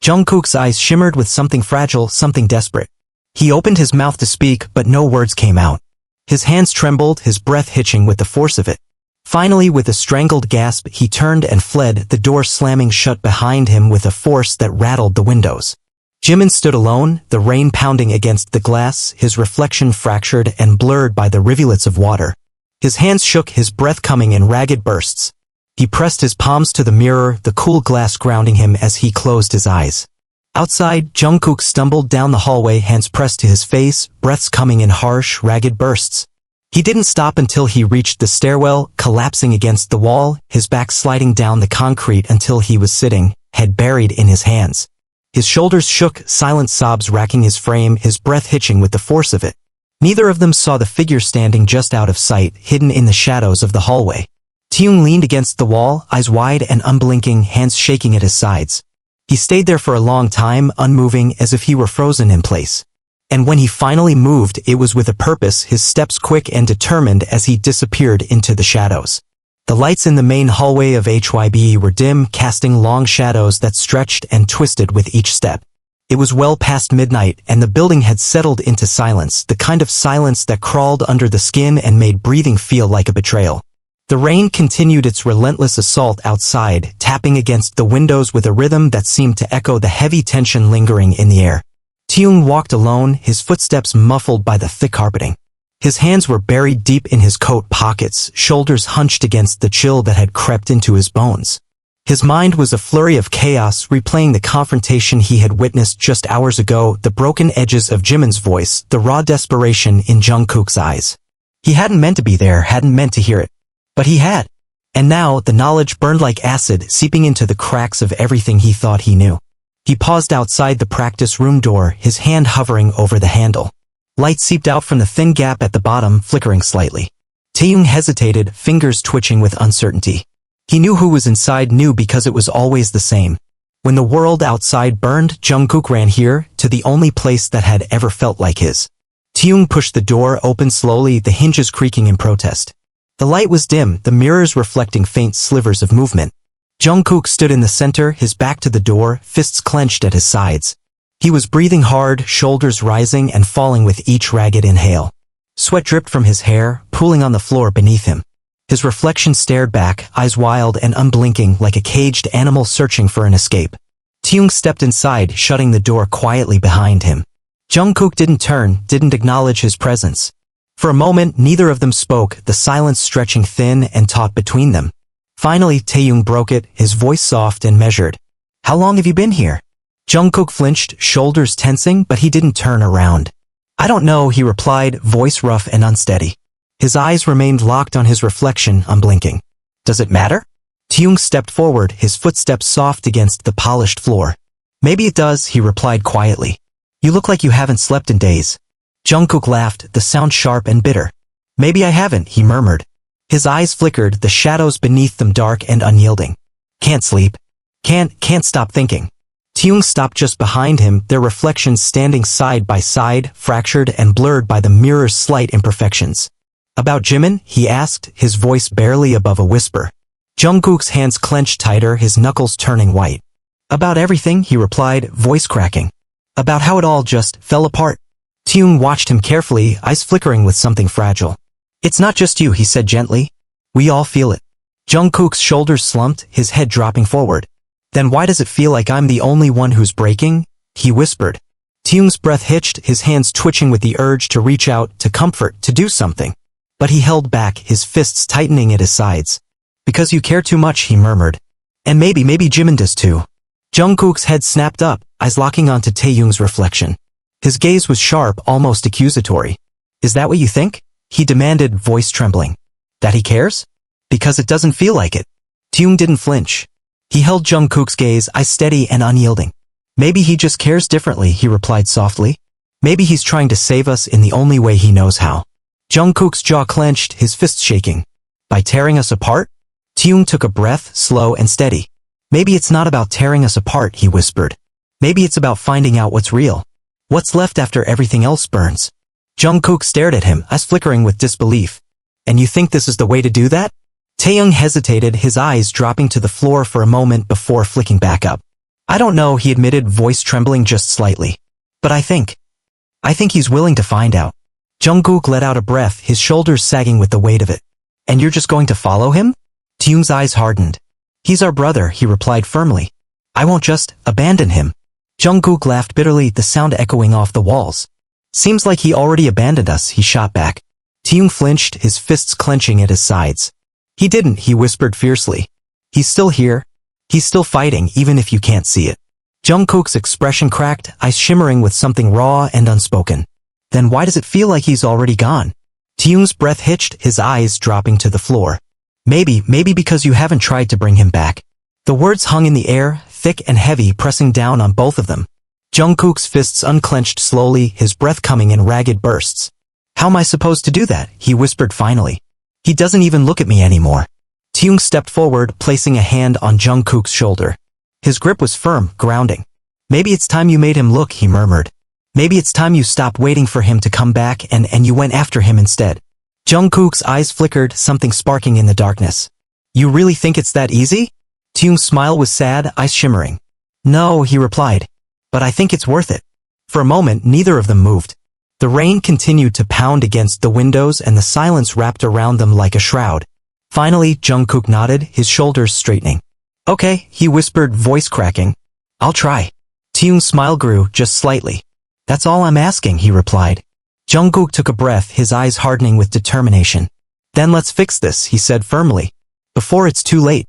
Jungkook's eyes shimmered with something fragile, something desperate. He opened his mouth to speak, but no words came out. His hands trembled, his breath hitching with the force of it. Finally, with a strangled gasp, he turned and fled, the door slamming shut behind him with a force that rattled the windows. Jimin stood alone, the rain pounding against the glass, his reflection fractured and blurred by the rivulets of water. His hands shook, his breath coming in ragged bursts. He pressed his palms to the mirror, the cool glass grounding him as he closed his eyes. Outside, Jungkook stumbled down the hallway, hands pressed to his face, breaths coming in harsh, ragged bursts. He didn't stop until he reached the stairwell, collapsing against the wall, his back sliding down the concrete until he was sitting, head buried in his hands. His shoulders shook, silent sobs racking his frame, his breath hitching with the force of it. Neither of them saw the figure standing just out of sight, hidden in the shadows of the hallway. Taehyung leaned against the wall, eyes wide and unblinking, hands shaking at his sides. He stayed there for a long time, unmoving, as if he were frozen in place. And when he finally moved, it was with a purpose, his steps quick and determined as he disappeared into the shadows. The lights in the main hallway of HYBE were dim, casting long shadows that stretched and twisted with each step. It was well past midnight, and the building had settled into silence, the kind of silence that crawled under the skin and made breathing feel like a betrayal. The rain continued its relentless assault outside, tapping against the windows with a rhythm that seemed to echo the heavy tension lingering in the air. Taehyung walked alone, his footsteps muffled by the thick carpeting. His hands were buried deep in his coat pockets, shoulders hunched against the chill that had crept into his bones. His mind was a flurry of chaos, replaying the confrontation he had witnessed just hours ago, the broken edges of Jimin's voice, the raw desperation in Jungkook's eyes. He hadn't meant to be there, hadn't meant to hear it. But he had. And now, the knowledge burned like acid, seeping into the cracks of everything he thought he knew. He paused outside the practice room door, his hand hovering over the handle. Light seeped out from the thin gap at the bottom, flickering slightly. Taehyung hesitated, fingers twitching with uncertainty. He knew who was inside, knew because it was always the same. When the world outside burned, Jungkook ran here, to the only place that had ever felt like his. Taehyung pushed the door open slowly, the hinges creaking in protest. The light was dim, the mirrors reflecting faint slivers of movement. Jungkook stood in the center, his back to the door, fists clenched at his sides. He was breathing hard, shoulders rising and falling with each ragged inhale. Sweat dripped from his hair, pooling on the floor beneath him. His reflection stared back, eyes wild and unblinking like a caged animal searching for an escape. Taehyung stepped inside, shutting the door quietly behind him. Jungkook didn't turn, didn't acknowledge his presence. For a moment, neither of them spoke, the silence stretching thin and taut between them. Finally, Taehyung broke it, his voice soft and measured. How long have you been here? Jungkook flinched, shoulders tensing, but he didn't turn around. I don't know, he replied, voice rough and unsteady. His eyes remained locked on his reflection, unblinking. Does it matter? Taehyung stepped forward, his footsteps soft against the polished floor. Maybe it does, he replied quietly. You look like you haven't slept in days. Jungkook laughed, the sound sharp and bitter. Maybe I haven't, he murmured. His eyes flickered, the shadows beneath them dark and unyielding. Can't sleep. Can't stop thinking. Taehyung stopped just behind him, their reflections standing side by side, fractured and blurred by the mirror's slight imperfections. About Jimin? He asked, his voice barely above a whisper. Jungkook's hands clenched tighter, his knuckles turning white. About everything, he replied, voice cracking. About how it all just fell apart. Taehyung watched him carefully, eyes flickering with something fragile. It's not just you, he said gently. We all feel it. Jungkook's shoulders slumped, his head dropping forward. Then why does it feel like I'm the only one who's breaking? He whispered. Taehyung's breath hitched, his hands twitching with the urge to reach out, to comfort, to do something. But he held back, his fists tightening at his sides. Because you care too much, he murmured. And maybe Jimin does too. Jungkook's head snapped up, eyes locking onto Taehyung's reflection. His gaze was sharp, almost accusatory. Is that what you think? He demanded, voice trembling. That he cares? Because it doesn't feel like it. Taehyung didn't flinch. He held Jungkook's gaze, eyes steady and unyielding. Maybe he just cares differently, he replied softly. Maybe he's trying to save us in the only way he knows how. Jungkook's jaw clenched, his fists shaking. By tearing us apart? Taehyung took a breath, slow and steady. Maybe it's not about tearing us apart, he whispered. Maybe it's about finding out what's real. What's left after everything else burns? Jungkook stared at him, eyes flickering with disbelief. And you think this is the way to do that? Taehyung hesitated, his eyes dropping to the floor for a moment before flicking back up. I don't know, he admitted, voice trembling just slightly. But I think he's willing to find out. Jungkook let out a breath, his shoulders sagging with the weight of it. And you're just going to follow him? Taehyung's eyes hardened. He's our brother, he replied firmly. I won't just abandon him. Jungkook laughed bitterly, the sound echoing off the walls. Seems like he already abandoned us, he shot back. Taehyung flinched, his fists clenching at his sides. He didn't, he whispered fiercely. He's still here. He's still fighting, even if you can't see it. Jungkook's expression cracked, eyes shimmering with something raw and unspoken. Then why does it feel like he's already gone? Taehyung's breath hitched, his eyes dropping to the floor. Maybe because you haven't tried to bring him back. The words hung in the air, thick and heavy, pressing down on both of them. Jungkook's fists unclenched slowly, his breath coming in ragged bursts. How am I supposed to do that? He whispered finally. He doesn't even look at me anymore. Taehyung stepped forward, placing a hand on Jungkook's shoulder. His grip was firm, grounding. Maybe it's time you made him look, he murmured. Maybe it's time you stopped waiting for him to come back and you went after him instead. Jungkook's eyes flickered, something sparking in the darkness. You really think it's that easy? Taehyung's smile was sad, eyes shimmering. No, he replied. But I think it's worth it. For a moment, neither of them moved. The rain continued to pound against the windows and the silence wrapped around them like a shroud. Finally, Jungkook nodded, his shoulders straightening. Okay, he whispered, voice cracking. I'll try. Taehyung's smile grew, just slightly. That's all I'm asking, he replied. Jungkook took a breath, his eyes hardening with determination. Then let's fix this, he said firmly. Before it's too late.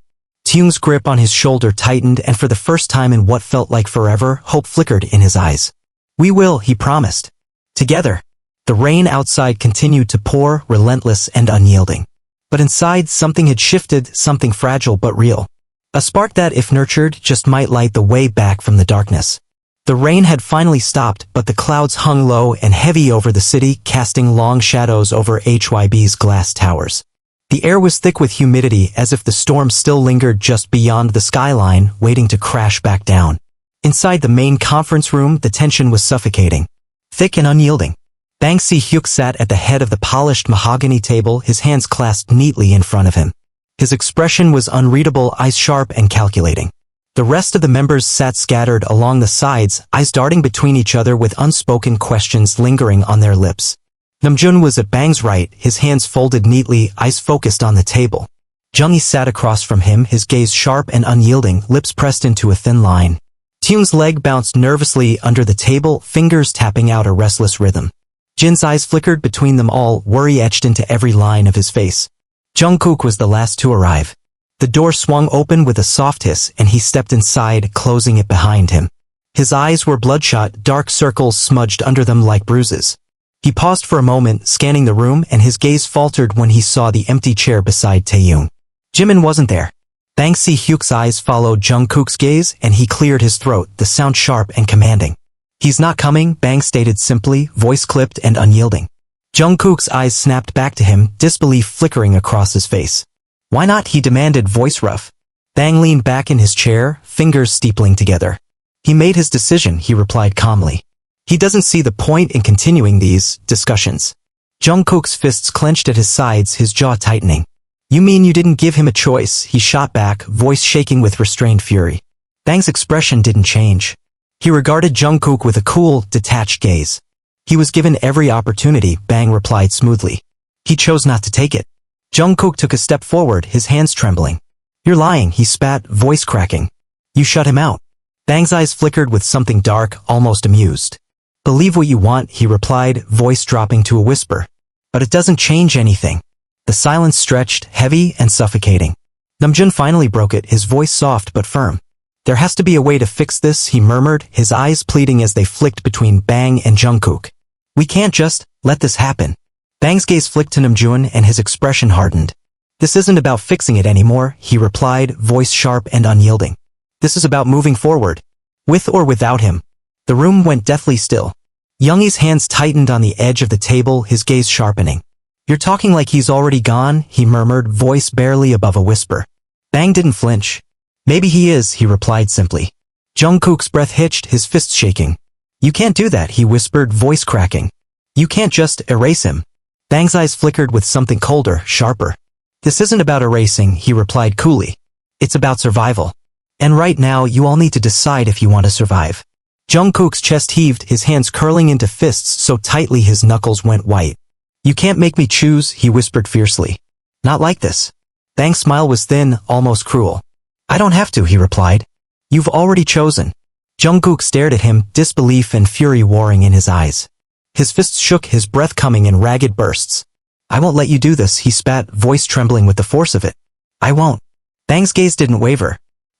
Taehyung's grip on his shoulder tightened, and for the first time in what felt like forever, hope flickered in his eyes. We will, he promised. Together. The rain outside continued to pour, relentless and unyielding. But inside, something had shifted, something fragile but real. A spark that, if nurtured, just might light the way back from the darkness. The rain had finally stopped, but the clouds hung low and heavy over the city, casting long shadows over HYB's glass towers. The air was thick with humidity, as if the storm still lingered just beyond the skyline, waiting to crash back down. Inside the main conference room, the tension was suffocating. Thick and unyielding. Bang Si-hyuk sat at the head of the polished mahogany table, his hands clasped neatly in front of him. His expression was unreadable, eyes sharp and calculating. The rest of the members sat scattered along the sides, eyes darting between each other with unspoken questions lingering on their lips. Namjoon was at Bang's right, his hands folded neatly, eyes focused on the table. Junggi sat across from him, his gaze sharp and unyielding, lips pressed into a thin line. Taehyung's leg bounced nervously under the table, fingers tapping out a restless rhythm. Jin's eyes flickered between them all, worry etched into every line of his face. Jungkook was the last to arrive. The door swung open with a soft hiss, and he stepped inside, closing it behind him. His eyes were bloodshot, dark circles smudged under them like bruises. He paused for a moment, scanning the room, and his gaze faltered when he saw the empty chair beside Taehyung. Jimin wasn't there. Bang Si-hyuk's eyes followed Jungkook's gaze, and he cleared his throat, the sound sharp and commanding. He's not coming, Bang stated simply, voice clipped and unyielding. Jungkook's eyes snapped back to him, disbelief flickering across his face. Why not? He demanded, voice rough. Bang leaned back in his chair, fingers steepling together. He made his decision, he replied calmly. He doesn't see the point in continuing these discussions. Jungkook's fists clenched at his sides, his jaw tightening. You mean you didn't give him a choice? He shot back, voice shaking with restrained fury. Bang's expression didn't change. He regarded Jungkook with a cool, detached gaze. He was given every opportunity, Bang replied smoothly. He chose not to take it. Jungkook took a step forward, his hands trembling. You're lying, he spat, voice cracking. You shut him out. Bang's eyes flickered with something dark, almost amused. Believe what you want, he replied, voice dropping to a whisper. But it doesn't change anything. The silence stretched, heavy and suffocating. Namjoon finally broke it, his voice soft but firm. There has to be a way to fix this, he murmured, his eyes pleading as they flicked between Bang and Jungkook. We can't just let this happen. Bang's gaze flicked to Namjoon and his expression hardened. This isn't about fixing it anymore, he replied, voice sharp and unyielding. This is about moving forward. With or without him. The room went deathly still. Yoongi's hands tightened on the edge of the table, his gaze sharpening. You're talking like he's already gone, he murmured, voice barely above a whisper. Bang didn't flinch. Maybe he is, he replied simply. Jungkook's breath hitched, his fists shaking. You can't do that, he whispered, voice cracking. You can't just erase him. Bang's eyes flickered with something colder, sharper. This isn't about erasing, he replied coolly. It's about survival. And right now you all need to decide if you want to survive. Jungkook's chest heaved, his hands curling into fists so tightly his knuckles went white. You can't make me choose, he whispered fiercely. Not like this. Bang's smile was thin, almost cruel. I don't have to, he replied. You've already chosen. Jungkook stared at him, disbelief and fury warring in his eyes. His fists shook, his breath coming in ragged bursts. I won't let you do this, he spat, voice trembling with the force of it. I won't. Bang's gaze didn't waver.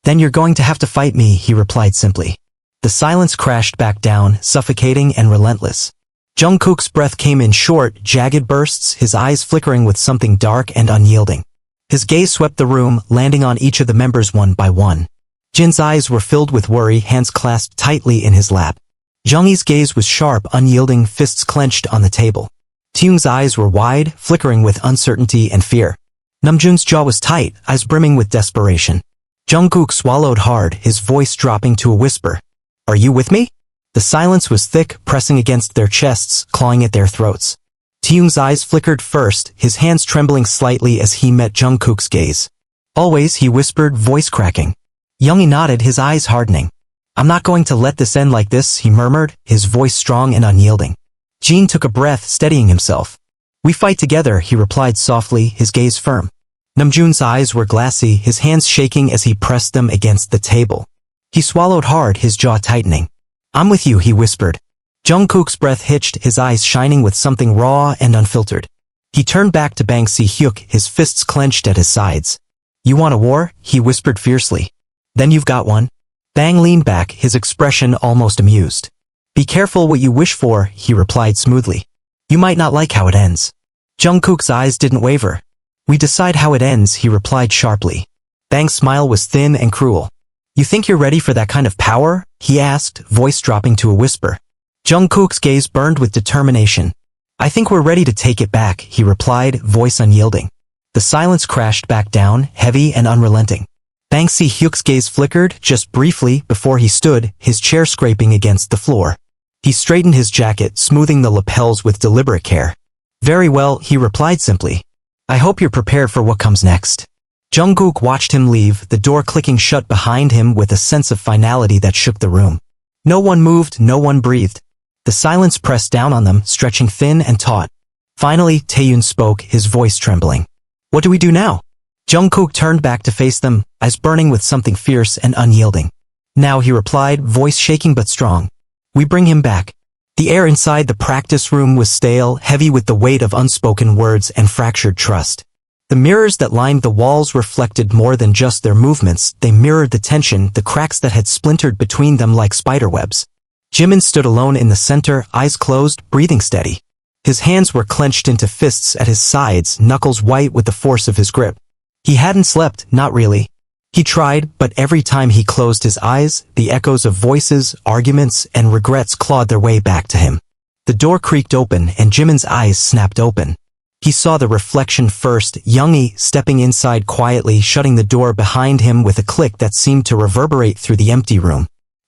Then you're going to have to fight me, he replied simply. The silence crashed back down, suffocating and relentless. Jungkook's breath came in short, jagged bursts, his eyes flickering with something dark and unyielding. His gaze swept the room, landing on each of the members one by one. Jin's eyes were filled with worry, hands clasped tightly in his lap. Jeongi's gaze was sharp, unyielding, fists clenched on the table. Taehyung's eyes were wide, flickering with uncertainty and fear. Namjoon's jaw was tight, eyes brimming with desperation. Jungkook swallowed hard, his voice dropping to a whisper. Are you with me? The silence was thick, pressing against their chests, clawing at their throats. Taehyung's eyes flickered first, his hands trembling slightly as he met Jungkook's gaze. Always, he whispered, voice cracking. Yoongi nodded, his eyes hardening. I'm not going to let this end like this, he murmured, his voice strong and unyielding. Jeon took a breath, steadying himself. We fight together, he replied softly, his gaze firm. Namjoon's eyes were glassy, his hands shaking as he pressed them against the table. He swallowed hard, his jaw tightening. I'm with you, he whispered. Jungkook's breath hitched, his eyes shining with something raw and unfiltered. He turned back to Bang Si-hyuk, his fists clenched at his sides. You want a war? He whispered fiercely. Then you've got one. Bang leaned back, his expression almost amused. Be careful what you wish for, he replied smoothly. You might not like how it ends. Jungkook's eyes didn't waver. We decide how it ends, he replied sharply. Bang's smile was thin and cruel. You think you're ready for that kind of power? He asked, voice dropping to a whisper. Jungkook's gaze burned with determination. I think we're ready to take it back, he replied, voice unyielding. The silence crashed back down, heavy and unrelenting. Bang Si-hyuk's gaze flickered, just briefly, before he stood, his chair scraping against the floor. He straightened his jacket, smoothing the lapels with deliberate care. Very well, he replied simply. I hope you're prepared for what comes next. Jungkook watched him leave, the door clicking shut behind him with a sense of finality that shook the room. No one moved, no one breathed. The silence pressed down on them, stretching thin and taut. Finally, Taehyung spoke, his voice trembling. What do we do now? Jungkook turned back to face them, eyes burning with something fierce and unyielding. Now, he replied, voice shaking but strong. We bring him back. The air inside the practice room was stale, heavy with the weight of unspoken words and fractured trust. The mirrors that lined the walls reflected more than just their movements, they mirrored the tension, the cracks that had splintered between them like spiderwebs. Jimin stood alone in the center, eyes closed, breathing steady. His hands were clenched into fists at his sides, knuckles white with the force of his grip. He hadn't slept, not really. He tried, but every time he closed his eyes, the echoes of voices, arguments, and regrets clawed their way back to him. The door creaked open and Jimin's eyes snapped open. He saw the reflection first, Yoongi stepping inside quietly, shutting the door behind him with a click that seemed to reverberate through the empty room.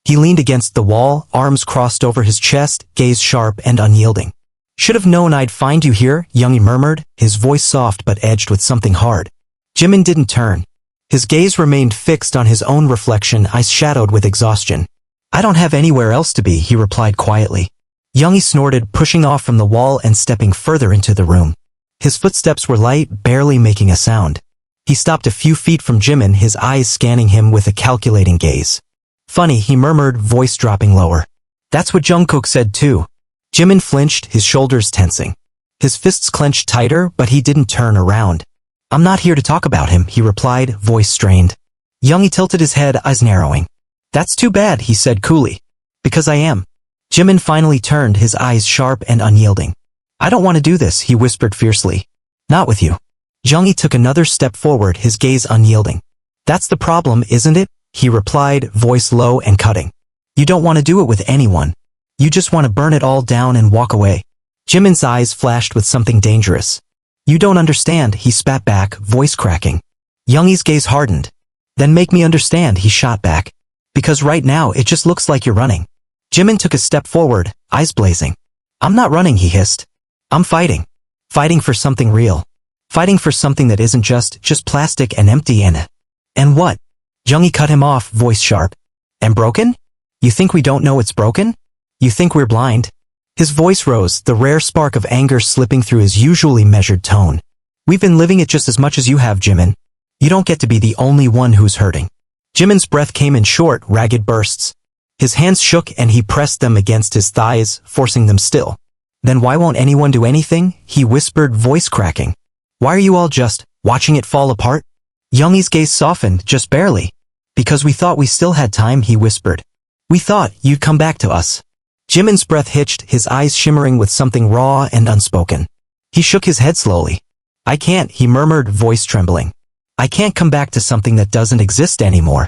He leaned against the wall, arms crossed over his chest, gaze sharp and unyielding. Should have known I'd find you here, Yoongi murmured, his voice soft but edged with something hard. Jimin didn't turn. His gaze remained fixed on his own reflection, eyes shadowed with exhaustion. I don't have anywhere else to be, he replied quietly. Yoongi snorted, pushing off from the wall and stepping further into the room. His footsteps were light, barely making a sound. He stopped a few feet from Jimin, his eyes scanning him with a calculating gaze. Funny, he murmured, voice dropping lower. That's what Jungkook said too. Jimin flinched, his shoulders tensing. His fists clenched tighter, but he didn't turn around. I'm not here to talk about him, he replied, voice strained. Yoongi tilted his head, eyes narrowing. That's too bad, he said coolly. Because I am. Jimin finally turned, his eyes sharp and unyielding. I don't want to do this, he whispered fiercely. Not with you. Yoongi took another step forward, his gaze unyielding. That's the problem, isn't it? He replied, voice low and cutting. You don't want to do it with anyone. You just want to burn it all down and walk away. Jimin's eyes flashed with something dangerous. You don't understand, he spat back, voice cracking. Yoongi's gaze hardened. Then make me understand, he shot back. Because right now it just looks like you're running. Jimin took a step forward, eyes blazing. I'm not running, he hissed. I'm fighting. Fighting for something real. Fighting for something that isn't just plastic and empty and what? Yoongi cut him off, voice sharp. And broken? You think we don't know it's broken? You think we're blind? His voice rose, the rare spark of anger slipping through his usually measured tone. We've been living it just as much as you have, Jimin. You don't get to be the only one who's hurting. Jimin's breath came in short, ragged bursts. His hands shook and he pressed them against his thighs, forcing them still. Then why won't anyone do anything? He whispered, voice cracking. Why are you all just watching it fall apart? Yoongi's gaze softened, just barely. Because we thought we still had time, he whispered. We thought you'd come back to us. Jimin's breath hitched, his eyes shimmering with something raw and unspoken. He shook his head slowly. I can't, he murmured, voice trembling. I can't come back to something that doesn't exist anymore.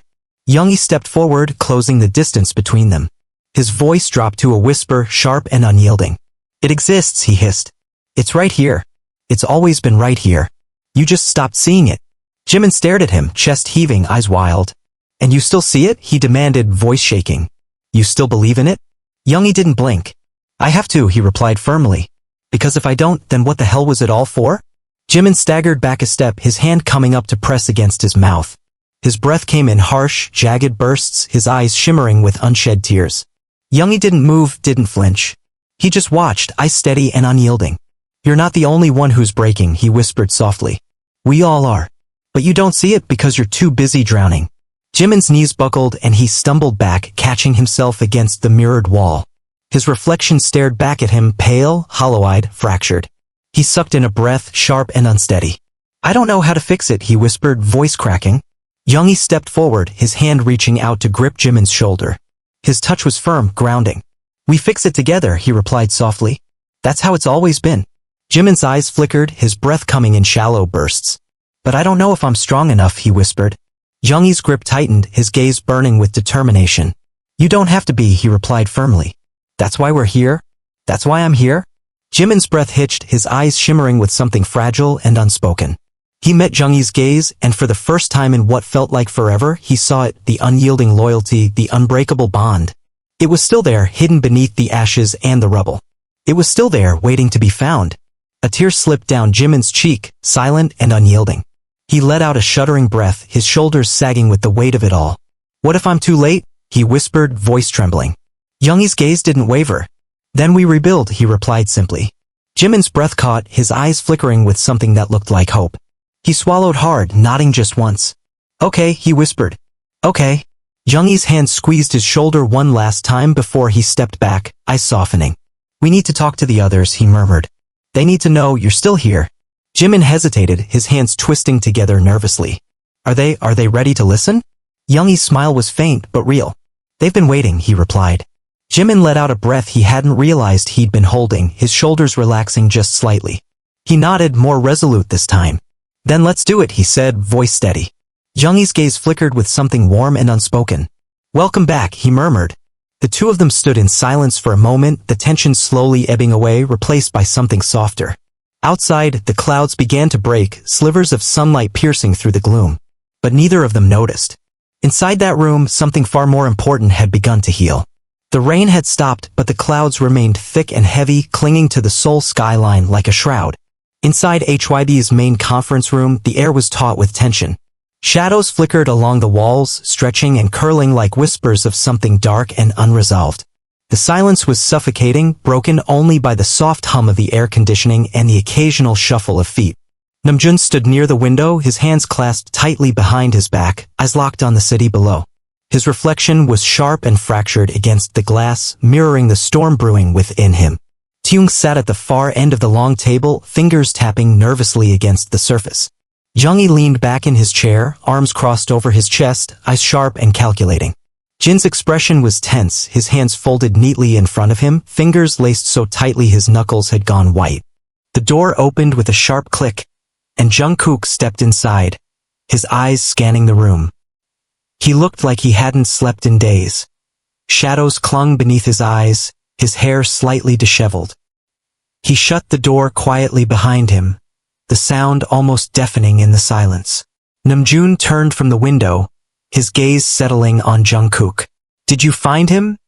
Yoongi stepped forward, closing the distance between them. His voice dropped to a whisper, sharp and unyielding. It exists, he hissed. It's right here. It's always been right here. You just stopped seeing it. Jimin stared at him, chest heaving, eyes wild. And you still see it? He demanded, voice shaking. You still believe in it? Yoongi didn't blink. I have to, he replied firmly. Because if I don't, then what the hell was it all for? Jimin staggered back a step, his hand coming up to press against his mouth. His breath came in harsh, jagged bursts, his eyes shimmering with unshed tears. Yoongi didn't move, didn't flinch. He just watched, eyes steady and unyielding. You're not the only one who's breaking, he whispered softly. We all are. But you don't see it because you're too busy drowning. Jimin's knees buckled and he stumbled back, catching himself against the mirrored wall. His reflection stared back at him, pale, hollow-eyed, fractured. He sucked in a breath, sharp and unsteady. I don't know how to fix it, he whispered, voice cracking. Yoongi stepped forward, his hand reaching out to grip Jimin's shoulder. His touch was firm, grounding. We fix it together, he replied softly. That's how it's always been. Jimin's eyes flickered, his breath coming in shallow bursts. But I don't know if I'm strong enough, he whispered. Yoongi's grip tightened, his gaze burning with determination. You don't have to be, he replied firmly. That's why we're here? That's why I'm here? Jimin's breath hitched, his eyes shimmering with something fragile and unspoken. He met Yoongi's gaze, and for the first time in what felt like forever, he saw it, the unyielding loyalty, the unbreakable bond. It was still there, hidden beneath the ashes and the rubble. It was still there, waiting to be found. A tear slipped down Jimin's cheek, silent and unyielding. He let out a shuddering breath, his shoulders sagging with the weight of it all. What if I'm too late? He whispered, voice trembling. Yoongi's gaze didn't waver. Then we rebuild, he replied simply. Jimin's breath caught, his eyes flickering with something that looked like hope. He swallowed hard, nodding just once. Okay, he whispered. Okay. Yoongi's hand squeezed his shoulder one last time before he stepped back, eyes softening. We need to talk to the others, he murmured. They need to know you're still here. Jimin hesitated, his hands twisting together nervously. Are they ready to listen? Yoongi's smile was faint but real. They've been waiting, he replied. Jimin let out a breath he hadn't realized he'd been holding, his shoulders relaxing just slightly. He nodded, more resolute this time. Then let's do it, he said, voice steady. Yoongi's gaze flickered with something warm and unspoken. Welcome back, he murmured. The two of them stood in silence for a moment, the tension slowly ebbing away, replaced by something softer. Outside, the clouds began to break, slivers of sunlight piercing through the gloom. But neither of them noticed. Inside that room, something far more important had begun to heal. The rain had stopped, but the clouds remained thick and heavy, clinging to the Seoul skyline like a shroud. Inside HYD's main conference room, the air was taut with tension. Shadows flickered along the walls, stretching and curling like whispers of something dark and unresolved. The silence was suffocating, broken only by the soft hum of the air conditioning and the occasional shuffle of feet. Namjoon stood near the window, his hands clasped tightly behind his back, eyes locked on the city below. His reflection was sharp and fractured against the glass, mirroring the storm brewing within him. Taehyung sat at the far end of the long table, fingers tapping nervously against the surface. Jungkook leaned back in his chair, arms crossed over his chest, eyes sharp and calculating. Jin's expression was tense, his hands folded neatly in front of him, fingers laced so tightly his knuckles had gone white. The door opened with a sharp click, and Jungkook stepped inside, his eyes scanning the room. He looked like he hadn't slept in days. Shadows clung beneath his eyes, his hair slightly disheveled. He shut the door quietly behind him, the sound almost deafening in the silence. Namjoon turned from the window, his gaze settling on Jungkook. "Did you find him?"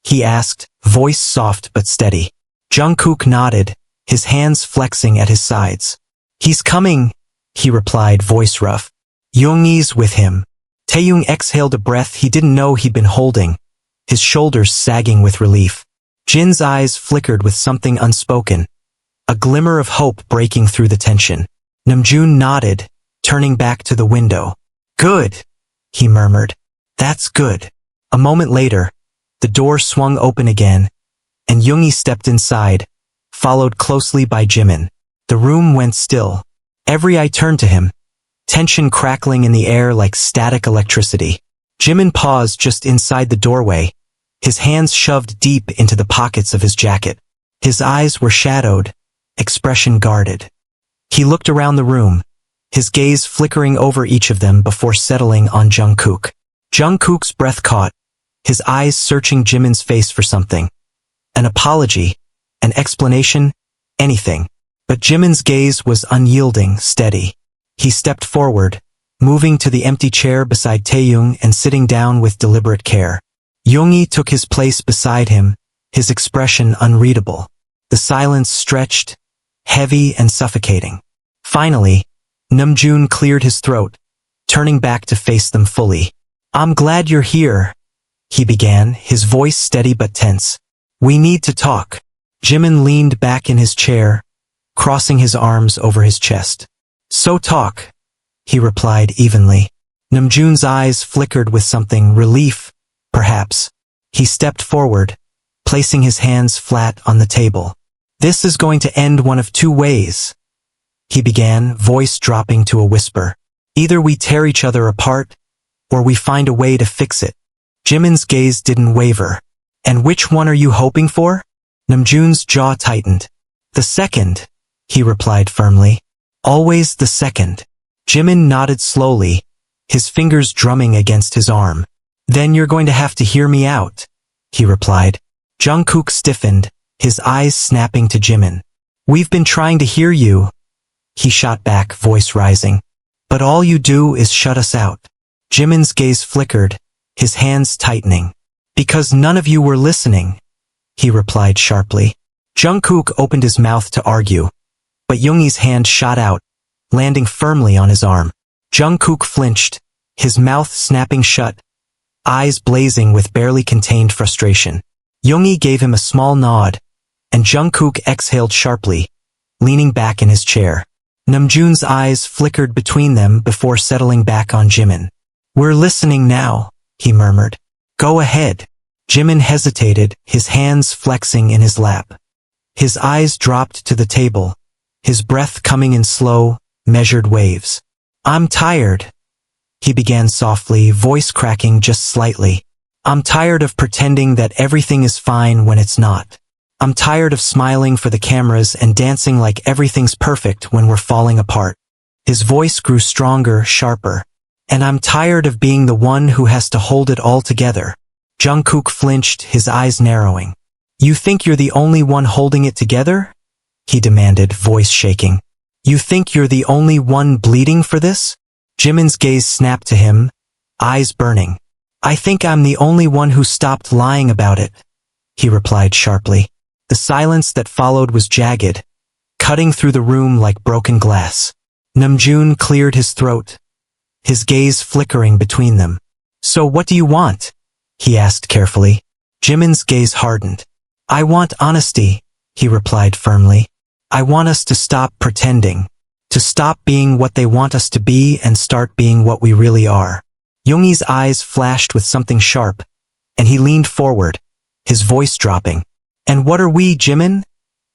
he asked, voice soft but steady. Jungkook nodded, his hands flexing at his sides. "He's coming," he replied, voice rough. "Yoongij's with him." Taehyung exhaled a breath he didn't know he'd been holding, his shoulders sagging with relief. Jin's eyes flickered with something unspoken, a glimmer of hope breaking through the tension. Namjoon nodded, turning back to the window. "Good," he murmured. "That's good." A moment later, the door swung open again, and Yoongij stepped inside, followed closely by Jimin. The room went still. Every eye turned to him, tension crackling in the air like static electricity. Jimin paused just inside the doorway, his hands shoved deep into the pockets of his jacket. His eyes were shadowed, expression guarded. He looked around the room, his gaze flickering over each of them before settling on Jungkook. Jungkook's breath caught, his eyes searching Jimin's face for something. An apology, an explanation, anything. But Jimin's gaze was unyielding, steady. He stepped forward, moving to the empty chair beside Taehyung and sitting down with deliberate care. Yoongij took his place beside him, his expression unreadable. The silence stretched, heavy and suffocating. Finally, Namjoon cleared his throat, turning back to face them fully. "I'm glad you're here," he began, his voice steady but tense. "We need to talk." Jimin leaned back in his chair, crossing his arms over his chest. "So talk," he replied evenly. Namjoon's eyes flickered with something, relief, perhaps. He stepped forward, placing his hands flat on the table. "This is going to end one of two ways," he began, voice dropping to a whisper. "Either we tear each other apart, or we find a way to fix it." Jimin's gaze didn't waver. "And which one are you hoping for?" Namjoon's jaw tightened. "The second," he replied firmly. "Always the second." Jimin nodded slowly, his fingers drumming against his arm. "Then you're going to have to hear me out," he replied. Jungkook stiffened, his eyes snapping to Jimin. "We've been trying to hear you," he shot back, voice rising. "But all you do is shut us out." Jimin's gaze flickered, his hands tightening. "Because none of you were listening," he replied sharply. Jungkook opened his mouth to argue, but Yoongij's hand shot out, landing firmly on his arm. Jungkook flinched, his mouth snapping shut, eyes blazing with barely contained frustration. Yoongij gave him a small nod, and Jungkook exhaled sharply, leaning back in his chair. Namjoon's eyes flickered between them before settling back on Jimin. "We're listening now," he murmured. "Go ahead." Jimin hesitated, his hands flexing in his lap. His eyes dropped to the table, his breath coming in slow, measured waves. "I'm tired," he began softly, voice cracking just slightly. "I'm tired of pretending that everything is fine when it's not. I'm tired of smiling for the cameras and dancing like everything's perfect when we're falling apart." His voice grew stronger, sharper. "And I'm tired of being the one who has to hold it all together." Jungkook flinched, his eyes narrowing. "You think you're the only one holding it together?" he demanded, voice shaking. "You think you're the only one bleeding for this?" Jimin's gaze snapped to him, eyes burning. I think I'm the only one who stopped lying about it, he replied sharply. The silence that followed was jagged, cutting through the room like broken glass. Namjoon cleared his throat, his gaze flickering between them. So what do you want? He asked carefully. Jimin's gaze hardened. I want honesty, he replied firmly. I want us to stop pretending, to stop being what they want us to be and start being what we really are. Yoongi's eyes flashed with something sharp, and he leaned forward, his voice dropping. And what are we, Jimin?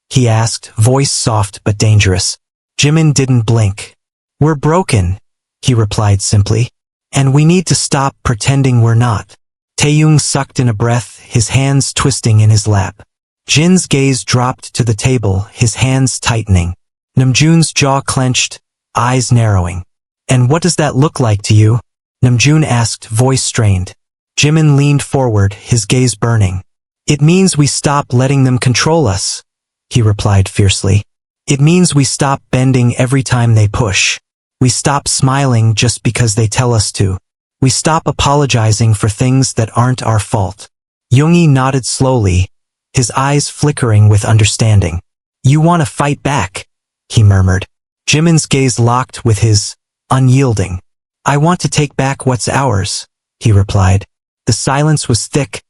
He asked, voice soft but dangerous. Jimin didn't blink. We're broken, he replied simply. And we need to stop pretending we're not. Taehyung sucked in a breath, his hands twisting in his lap. Jin's gaze dropped to the table, his hands tightening. Namjoon's jaw clenched, eyes narrowing. And what does that look like to you? Namjoon asked, voice strained. Jimin leaned forward, his gaze burning. It means we stop letting them control us, he replied fiercely. It means we stop bending every time they push. We stop smiling just because they tell us to. We stop apologizing for things that aren't our fault. Yoongi nodded slowly, his eyes flickering with understanding. You want to fight back, he murmured. Jimin's gaze locked with his, unyielding. I want to take back what's ours, he replied. The silence was thick,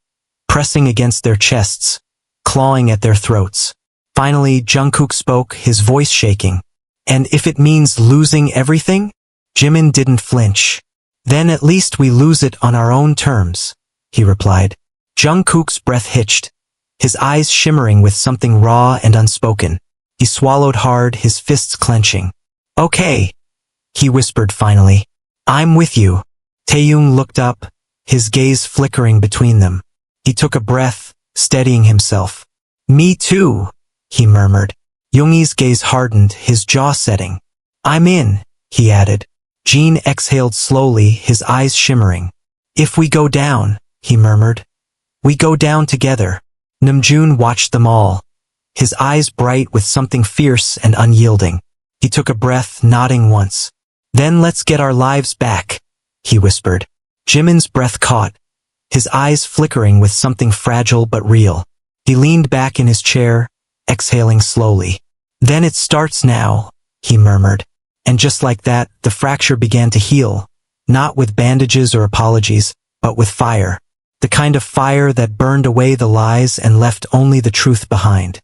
pressing against their chests, clawing at their throats. Finally, Jungkook spoke, his voice shaking. And if it means losing everything? Jimin didn't flinch. Then at least we lose it on our own terms, he replied. Jungkook's breath hitched, his eyes shimmering with something raw and unspoken. He swallowed hard, his fists clenching. Okay, he whispered finally. I'm with you. Taehyung looked up, his gaze flickering between them. He took a breath, steadying himself. Me too, he murmured. Yoongi's gaze hardened, his jaw setting. I'm in, he added. Jeon exhaled slowly, his eyes shimmering. If we go down, he murmured. We go down together. Namjoon watched them all, his eyes bright with something fierce and unyielding. He took a breath, nodding once. Then let's get our lives back, he whispered. Jimin's breath caught, his eyes flickering with something fragile but real. He leaned back in his chair, exhaling slowly. Then it starts now, he murmured. And just like that, the fracture began to heal, not with bandages or apologies, but with fire. The kind of fire that burned away the lies and left only the truth behind.